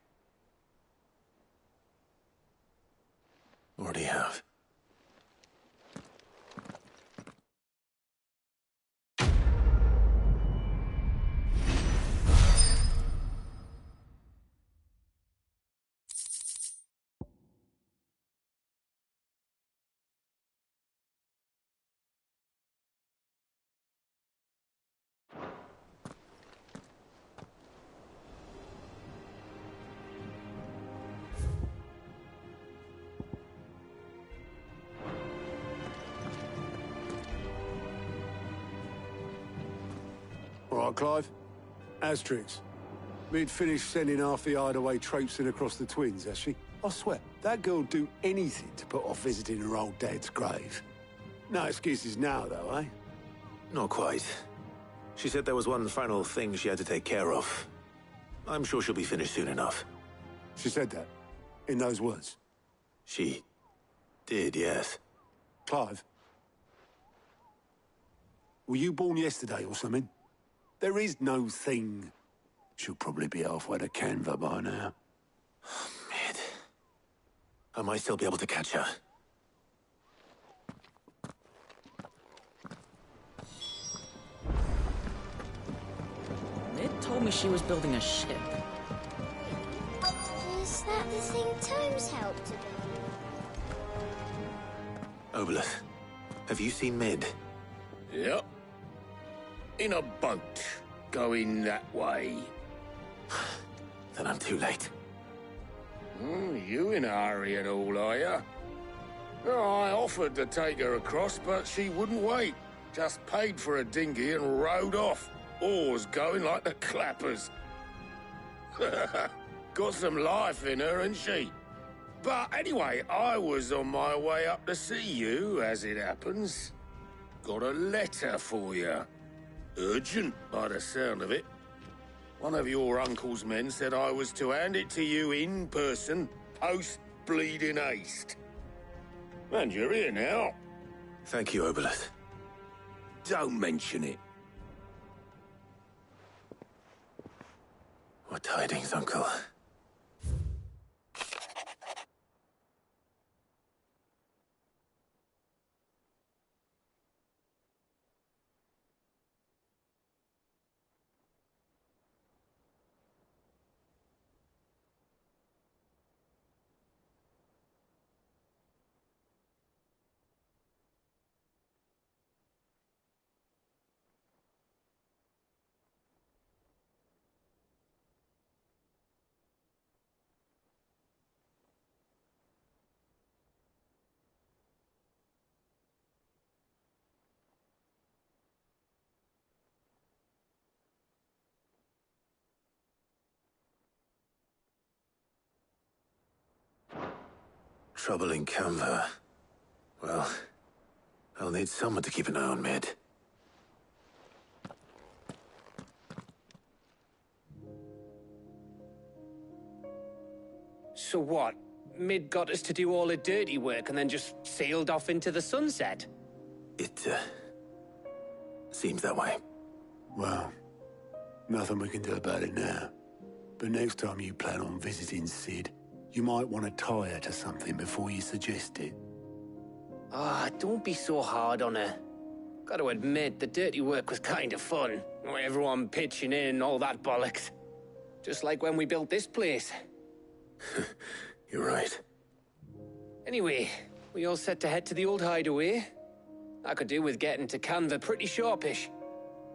Already have. All right, Clive. Asterix. Mid finished sending half the hideaway traipsing across the twins, has she? I swear, that girl'd do anything to put off visiting her old dad's grave. No excuses now, though, eh? Not quite. She said there was one final thing she had to take care of. I'm sure she'll be finished soon enough. She said that? In those words? She did, yes. Clive? Were you born yesterday or something? There is no thing. She'll probably be halfway to Canva by now. Mid. I might still be able to catch her. Mid told me she was building a ship. Is that the thing Tomes helped to build? Obolus, have you seen Mid? Yep. In a boat, going that way. Then I'm too late. You in a hurry and all, are you? I offered to take her across, but she wouldn't wait. Just paid for a dinghy and rowed off. Oars going like the clappers. Got some life in her, ain't she? But anyway, I was on my way up to see you, as it happens. Got a letter for you. Urgent, by the sound of it. One of your uncle's men said I was to hand it to you in person, post-bleeding haste. And you're here now. Thank you, Obolus. Don't mention it. What tidings, Uncle? Trouble in Canva. Well, I'll need someone to keep an eye on Mid. So what? Mid got us to do all the dirty work and then just sailed off into the sunset? It, seems that way. Well, nothing we can do about it now. But next time you plan on visiting Sid, you might want to tie her to something before you suggest it. Ah, don't be so hard on her. Got to admit, the dirty work was kind of fun. Everyone pitching in and all that bollocks. Just like when we built this place. You're right. Anyway, we all set to head to the old hideaway. I could do with getting to Canva pretty sharpish.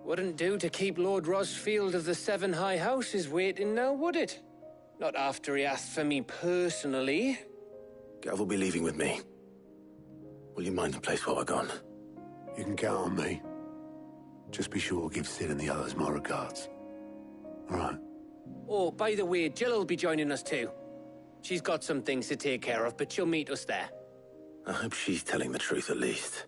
Wouldn't do to keep Lord Rosfield of the Seven High Houses waiting now, would it? Not after he asked for me personally. Gav will be leaving with me. Will you mind the place while we're gone? You can count on me. Just be sure to give Sid and the others my regards. All right. Oh, by the way, Jill will be joining us too. She's got some things to take care of, but she'll meet us there. I hope she's telling the truth at least.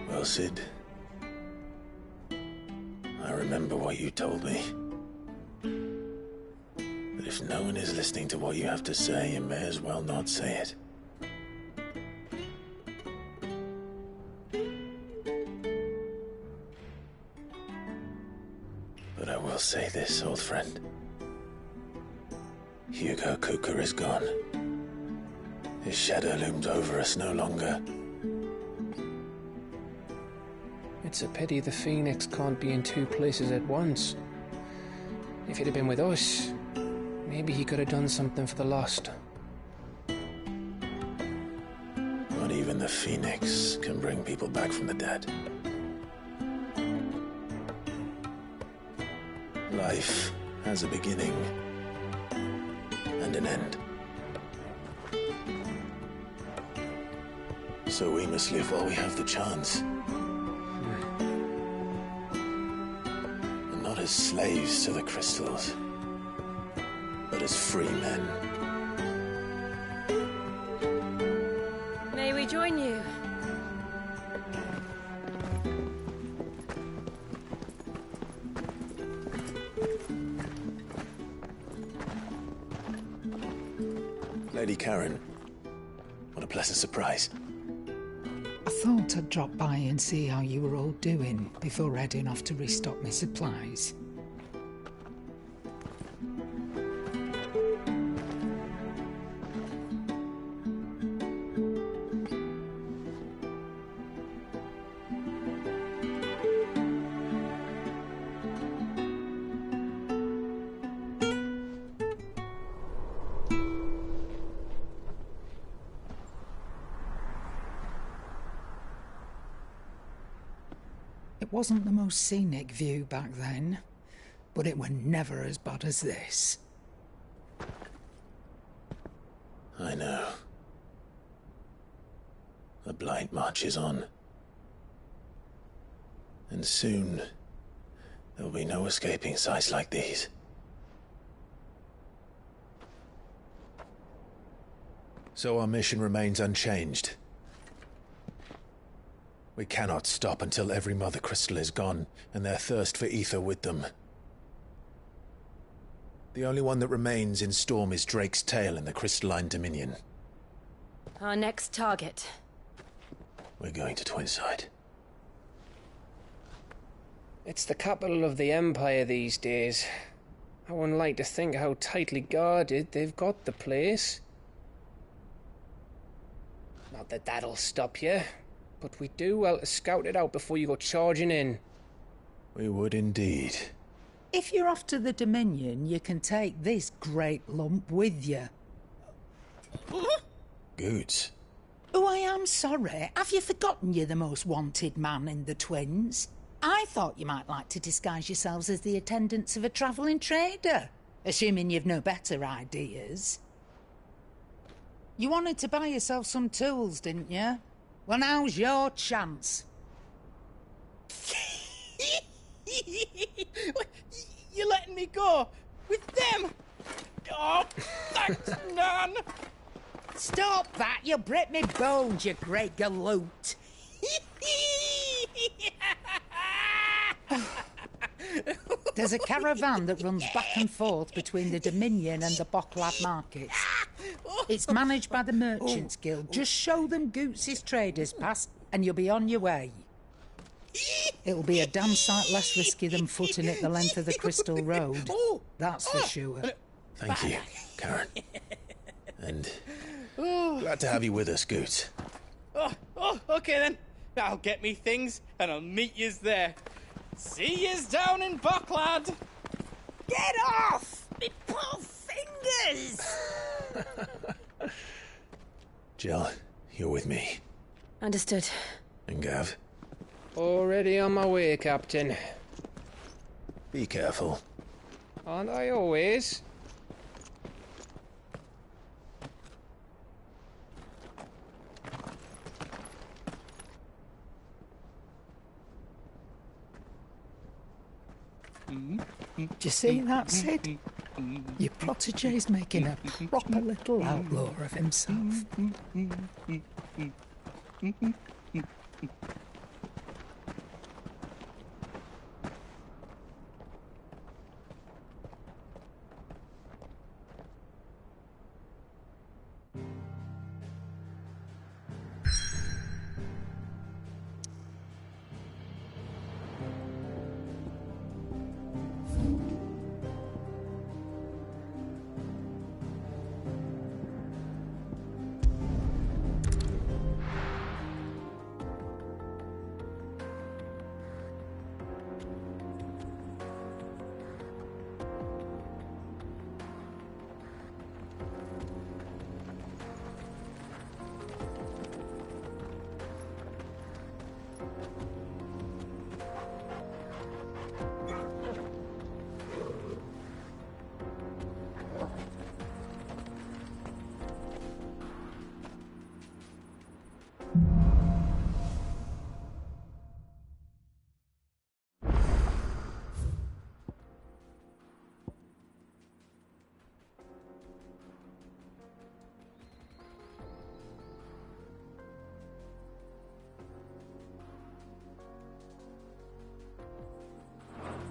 Well, Sid, I remember what you told me. But if no one is listening to what you have to say, you may as well not say it. I'll say this, old friend. Hugo Cooker is gone. His shadow looms over us no longer. It's a pity the Phoenix can't be in two places at once. If he'd have been with us, maybe he could have done something for the lost. Not even the Phoenix can bring people back from the dead. Life has a beginning and an end. So we must live while we have the chance. And not as slaves to the crystals, but as free men. May we join you? Lady Karen, what a pleasant surprise. I thought I'd drop by and see how you were all doing before heading off to restock my supplies. It wasn't the most scenic view back then, but it were never as bad as this. I know. The blight marches on. And soon, there'll be no escaping sights like these. So our mission remains unchanged. We cannot stop until every Mother Crystal is gone, and their thirst for ether with them. The only one that remains in Storm is Drake's Tail in the Crystalline Dominion. Our next target. We're going to Twinside. It's the capital of the Empire these days. I wouldn't like to think how tightly guarded they've got the place. Not that that'll stop you, but we do well to scout it out before you go charging in. We would indeed. If you're off to the Dominion, you can take this great lump with you. Goods. Oh, I am sorry. Have you forgotten you're the most wanted man in the Twins? I thought you might like to disguise yourselves as the attendants of a travelling trader, assuming you've no better ideas. You wanted to buy yourself some tools, didn't you? Well, now's your chance. You're letting me go with them? Oh, thanks, Nan. Stop that! You'll break me bones, you great galoot. There's a caravan that runs back and forth between the Dominion and the Bocklad markets. It's managed by the Merchants Guild. Just show them Goots' traders pass and you'll be on your way. It'll be a damn sight less risky than footing it the length of the Crystal Road. That's for sure. Thank you, Karen. And glad to have you with us, Goots. Okay then. I'll get me things and I'll meet yous there. See yous down in Bocklad. Get off! Me poor fingers! Jill, you're with me. Understood. And Gav? Already on my way, Captain. Be careful. Aren't I always? Do you see that, Sid? Your protege's making a proper little outlaw of himself.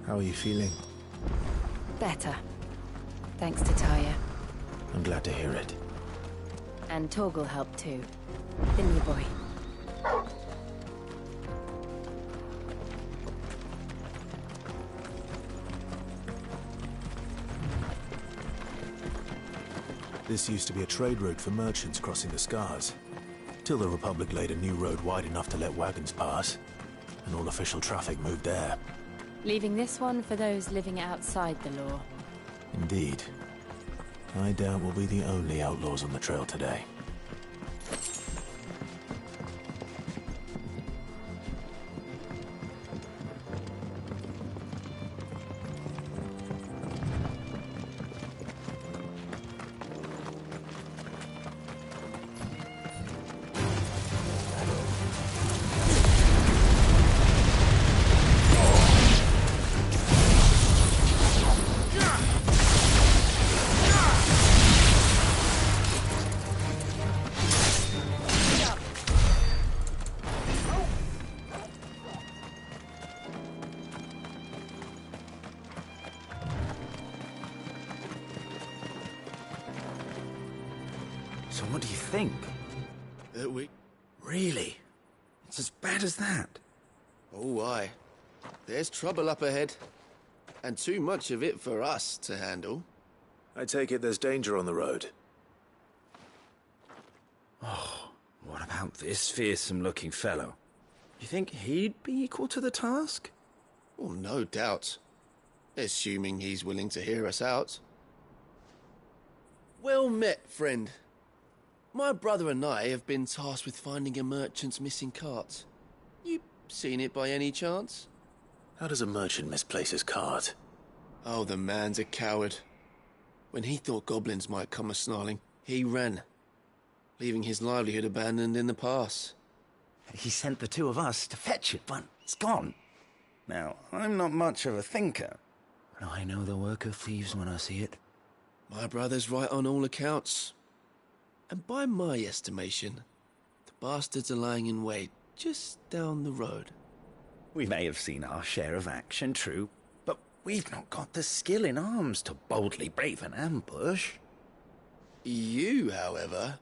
How are you feeling? Better. Thanks to Taya. I'm glad to hear it. And Torgal helped too. Didn't you, boy? This used to be a trade route for merchants crossing the Scars, till the Republic laid a new road wide enough to let wagons pass, and all official traffic moved there. Leaving this one for those living outside the law. Indeed. I doubt we'll be the only outlaws on the trail today. So what do you think? That we... Really? It's as bad as that? Oh, aye. There's trouble up ahead. And too much of it for us to handle. I take it there's danger on the road. Oh, what about this fearsome-looking fellow? You think he'd be equal to the task? Well, no doubt. Assuming he's willing to hear us out. Well met, friend. My brother and I have been tasked with finding a merchant's missing cart. You seen it by any chance? How does a merchant misplace his cart? Oh, the man's a coward. When he thought goblins might come a-snarling, he ran, leaving his livelihood abandoned in the pass. He sent the two of us to fetch it, but it's gone. Now, I'm not much of a thinker, but I know the work of thieves when I see it. My brother's right on all accounts. And by my estimation, the bastards are lying in wait just down the road. We may have seen our share of action, true, but we've not got the skill in arms to boldly brave an ambush. You, however,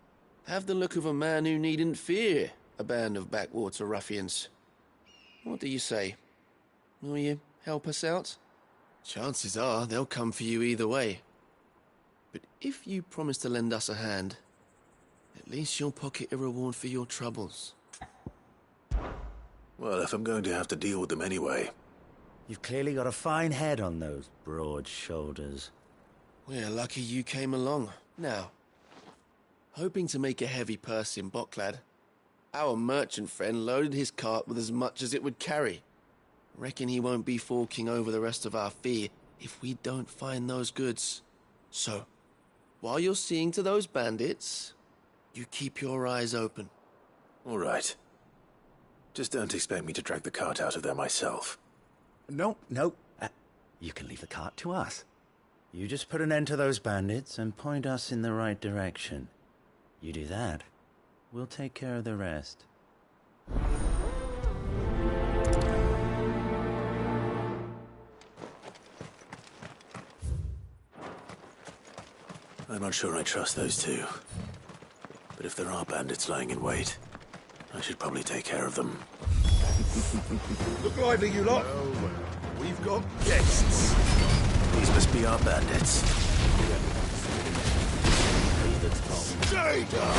have the look of a man who needn't fear a band of backwater ruffians. What do you say? Will you help us out? Chances are they'll come for you either way. But if you promise to lend us a hand, at least you'll pocket a reward for your troubles. Well, if I'm going to have to deal with them anyway. You've clearly got a fine head on those broad shoulders. We're lucky you came along. Now, hoping to make a heavy purse in Boklad, our merchant friend loaded his cart with as much as it would carry. Reckon he won't be forking over the rest of our fee if we don't find those goods. So, while you're seeing to those bandits, you keep your eyes open. All right. Just don't expect me to drag the cart out of there myself. No. You can leave the cart to us. You just put an end to those bandits and point us in the right direction. You do that, we'll take care of the rest. I'm not sure I trust those two. But if there are bandits lying in wait, I should probably take care of them. Look lively, you lot. Well, we've got guests. These must be our bandits. Stay down!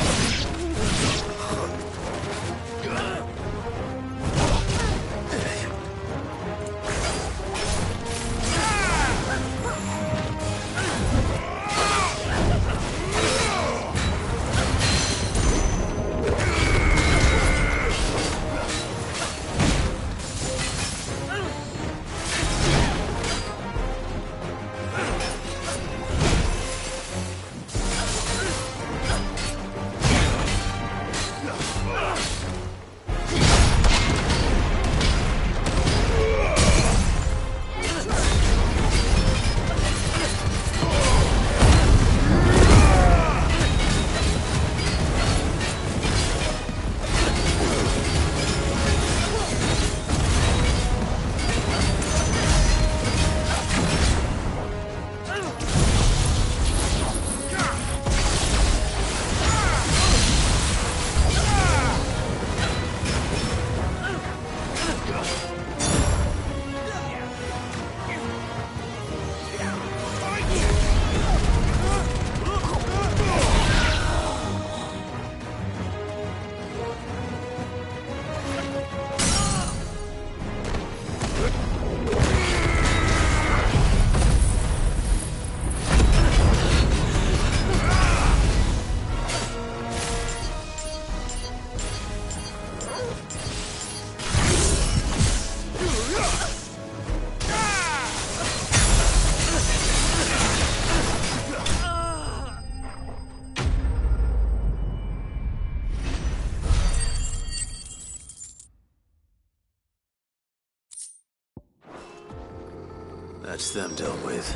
That's them dealt with.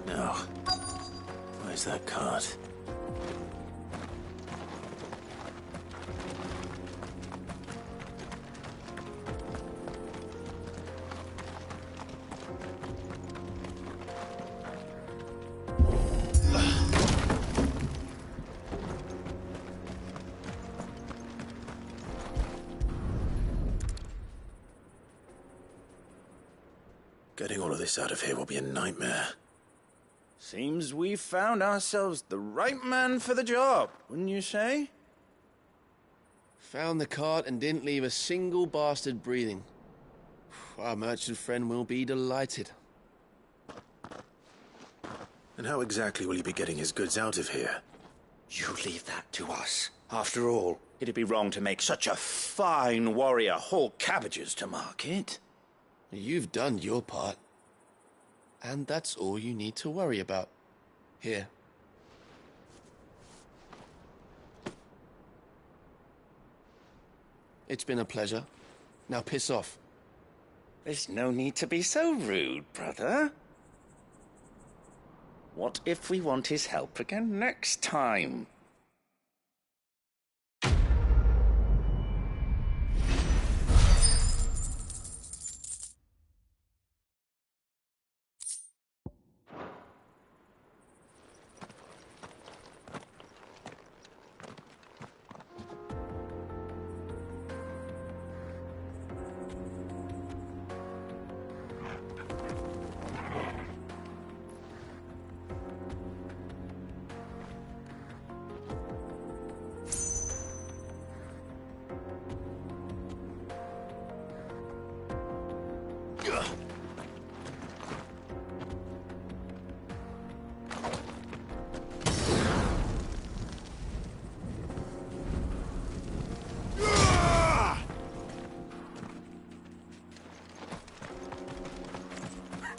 Now, where's that cart? Getting all of this out of here will be a nightmare. Seems we've found ourselves the right man for the job, wouldn't you say? Found the cart and didn't leave a single bastard breathing. Our merchant friend will be delighted. And how exactly will he be getting his goods out of here? You leave that to us. After all, it'd be wrong to make such a fine warrior haul cabbages to market. You've done your part. And that's all you need to worry about. Here. It's been a pleasure. Now piss off. There's no need to be so rude, brother. What if we want his help again next time?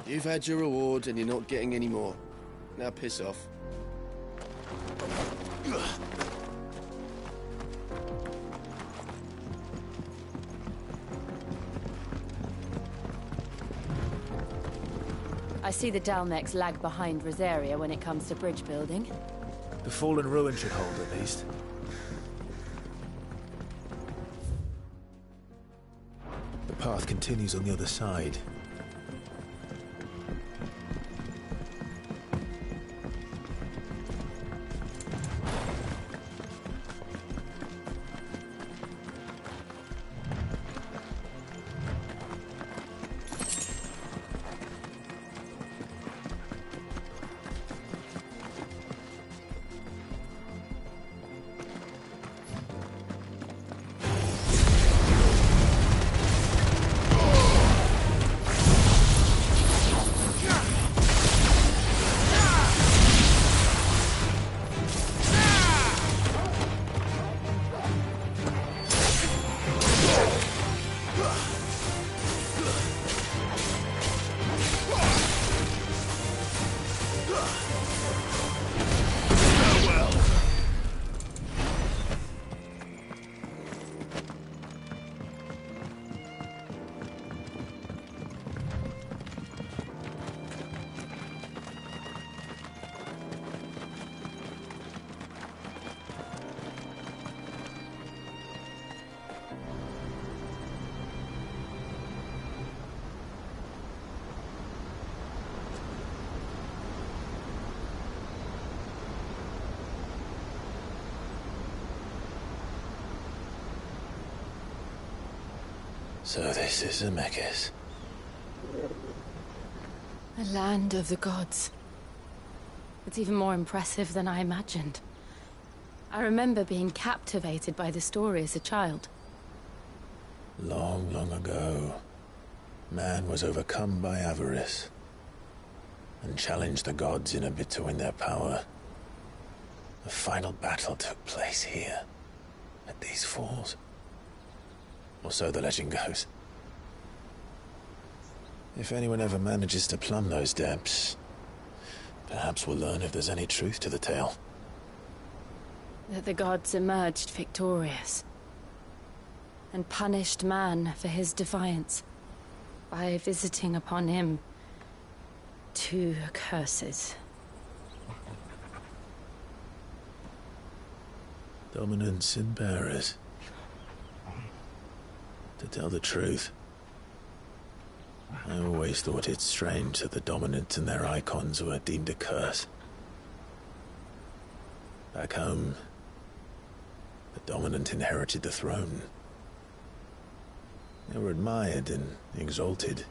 You've had your reward and you're not getting any more. Now piss off. I see the Dalmex lag behind Rosaria when it comes to bridge building. The fallen ruin should hold at least. The path continues on the other side. So this is Zemeckis. A land of the gods. It's even more impressive than I imagined. I remember being captivated by the story as a child. Long, long ago, man was overcome by avarice and challenged the gods in a bid to win their power. The final battle took place here, at these falls. Or so the legend goes. If anyone ever manages to plumb those depths, perhaps we'll learn if there's any truth to the tale. That the gods emerged victorious and punished man for his defiance by visiting upon him two curses. Dominants and bearers. To tell the truth, I always thought it strange that the dominants and their icons were deemed a curse. Back home, the dominant inherited the throne. They were admired and exalted,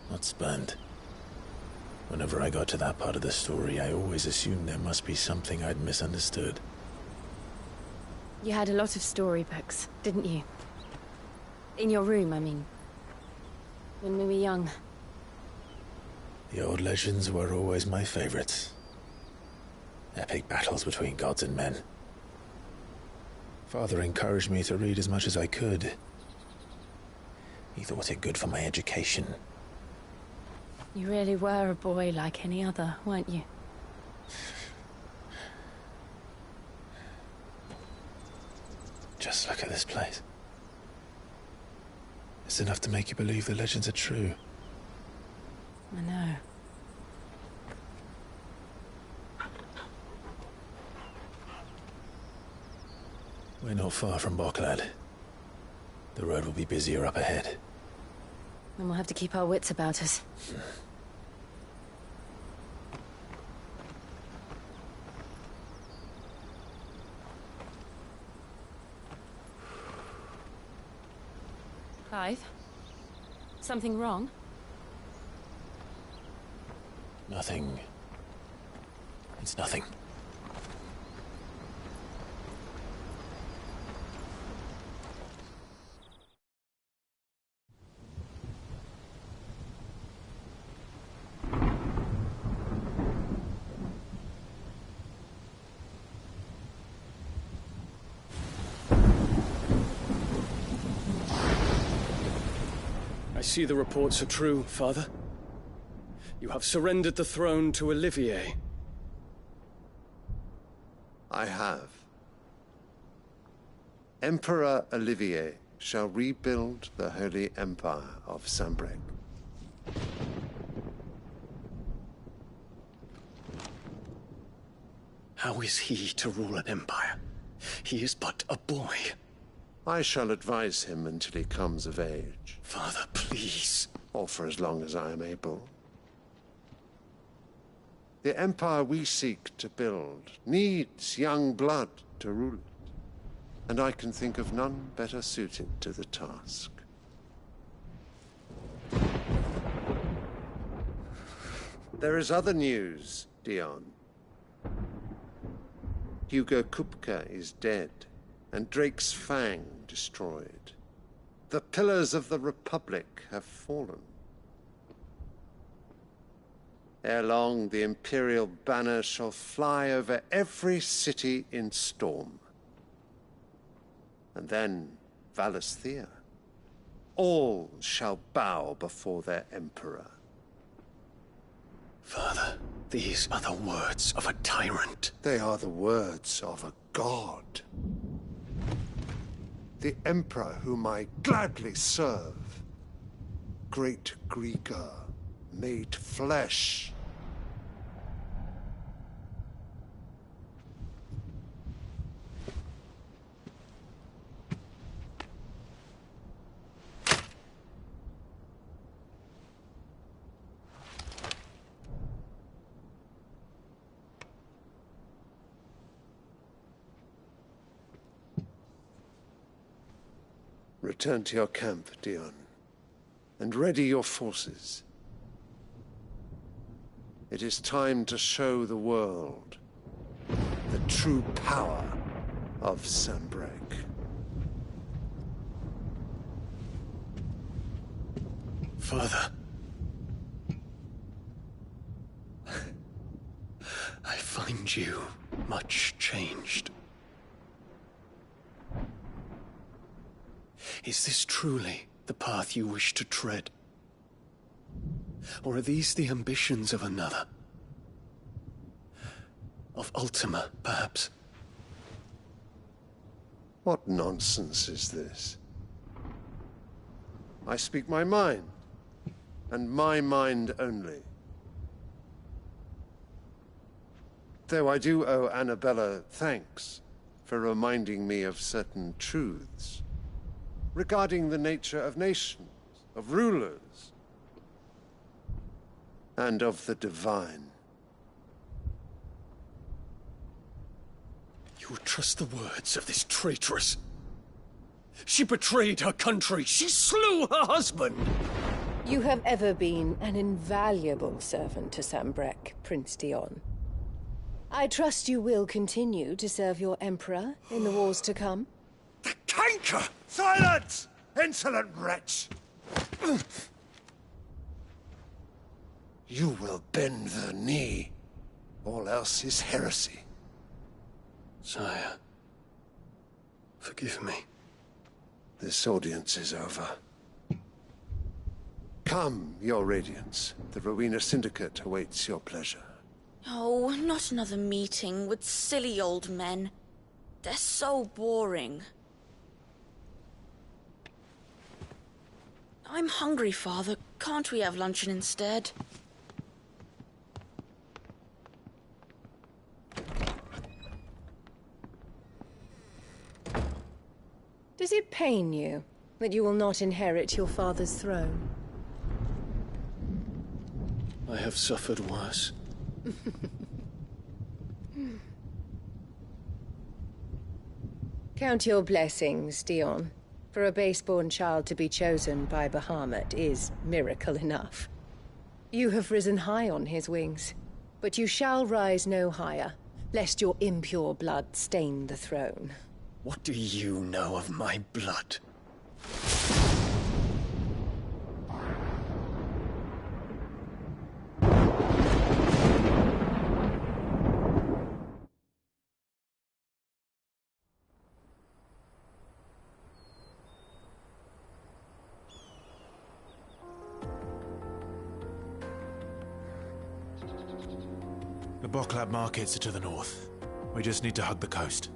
not spurned. Whenever I got to that part of the story, I always assumed there must be something I'd misunderstood. You had a lot of storybooks, didn't you? In your room, I mean. When we were young. The old legends were always my favorites. Epic battles between gods and men. Father encouraged me to read as much as I could. He thought it good for my education. You really were a boy like any other, weren't you? Just look at this place. It's enough to make you believe the legends are true. I know. We're not far from Boklad. The road will be busier up ahead. Then we'll have to keep our wits about us. Clive? Something wrong? Nothing. It's nothing. I see the reports are true, Father. You have surrendered the throne to Olivier. I have. Emperor Olivier shall rebuild the Holy Empire of Sambrec. How is he to rule an empire? He is but a boy. I shall advise him until he comes of age. Father, please. Or for as long as I am able. The empire we seek to build needs young blood to rule it, and I can think of none better suited to the task. There is other news, Dion. Hugo Kupka is dead, and Drake's Fang destroyed. The pillars of the Republic have fallen. Ere long, the Imperial banner shall fly over every city in Storm. And then, Valisthea. All shall bow before their Emperor. Father, these are the words of a tyrant. They are the words of a god. The Emperor whom I gladly serve. Great Greegar, made flesh. Return to your camp, Dion, and ready your forces. It is time to show the world the true power of Sambrec. Father. I find you much changed. Is this truly the path you wish to tread? Or are these the ambitions of another? Of Ultima, perhaps? What nonsense is this? I speak my mind, and my mind only. Though I do owe Annabella thanks for reminding me of certain truths regarding the nature of nations, of rulers, and of the divine. You would trust the words of this traitress? She betrayed her country. She slew her husband. You have ever been an invaluable servant to Sambrek, Prince Dion. I trust you will continue to serve your Emperor in the wars to come. The canker! Silence! Insolent wretch! You will bend the knee. All else is heresy. Sire, forgive me. This audience is over. Come, Your Radiance. The Rowena Syndicate awaits your pleasure. Oh, not another meeting with silly old men. They're so boring. I'm hungry, Father. Can't we have luncheon instead? Does it pain you that you will not inherit your father's throne? I have suffered worse. Count your blessings, Dion. For a base-born child to be chosen by Bahamut is miracle enough. You have risen high on his wings, but you shall rise no higher, lest your impure blood stain the throne. What do you know of my blood? The Boklab markets are to the north. We just need to hug the coast.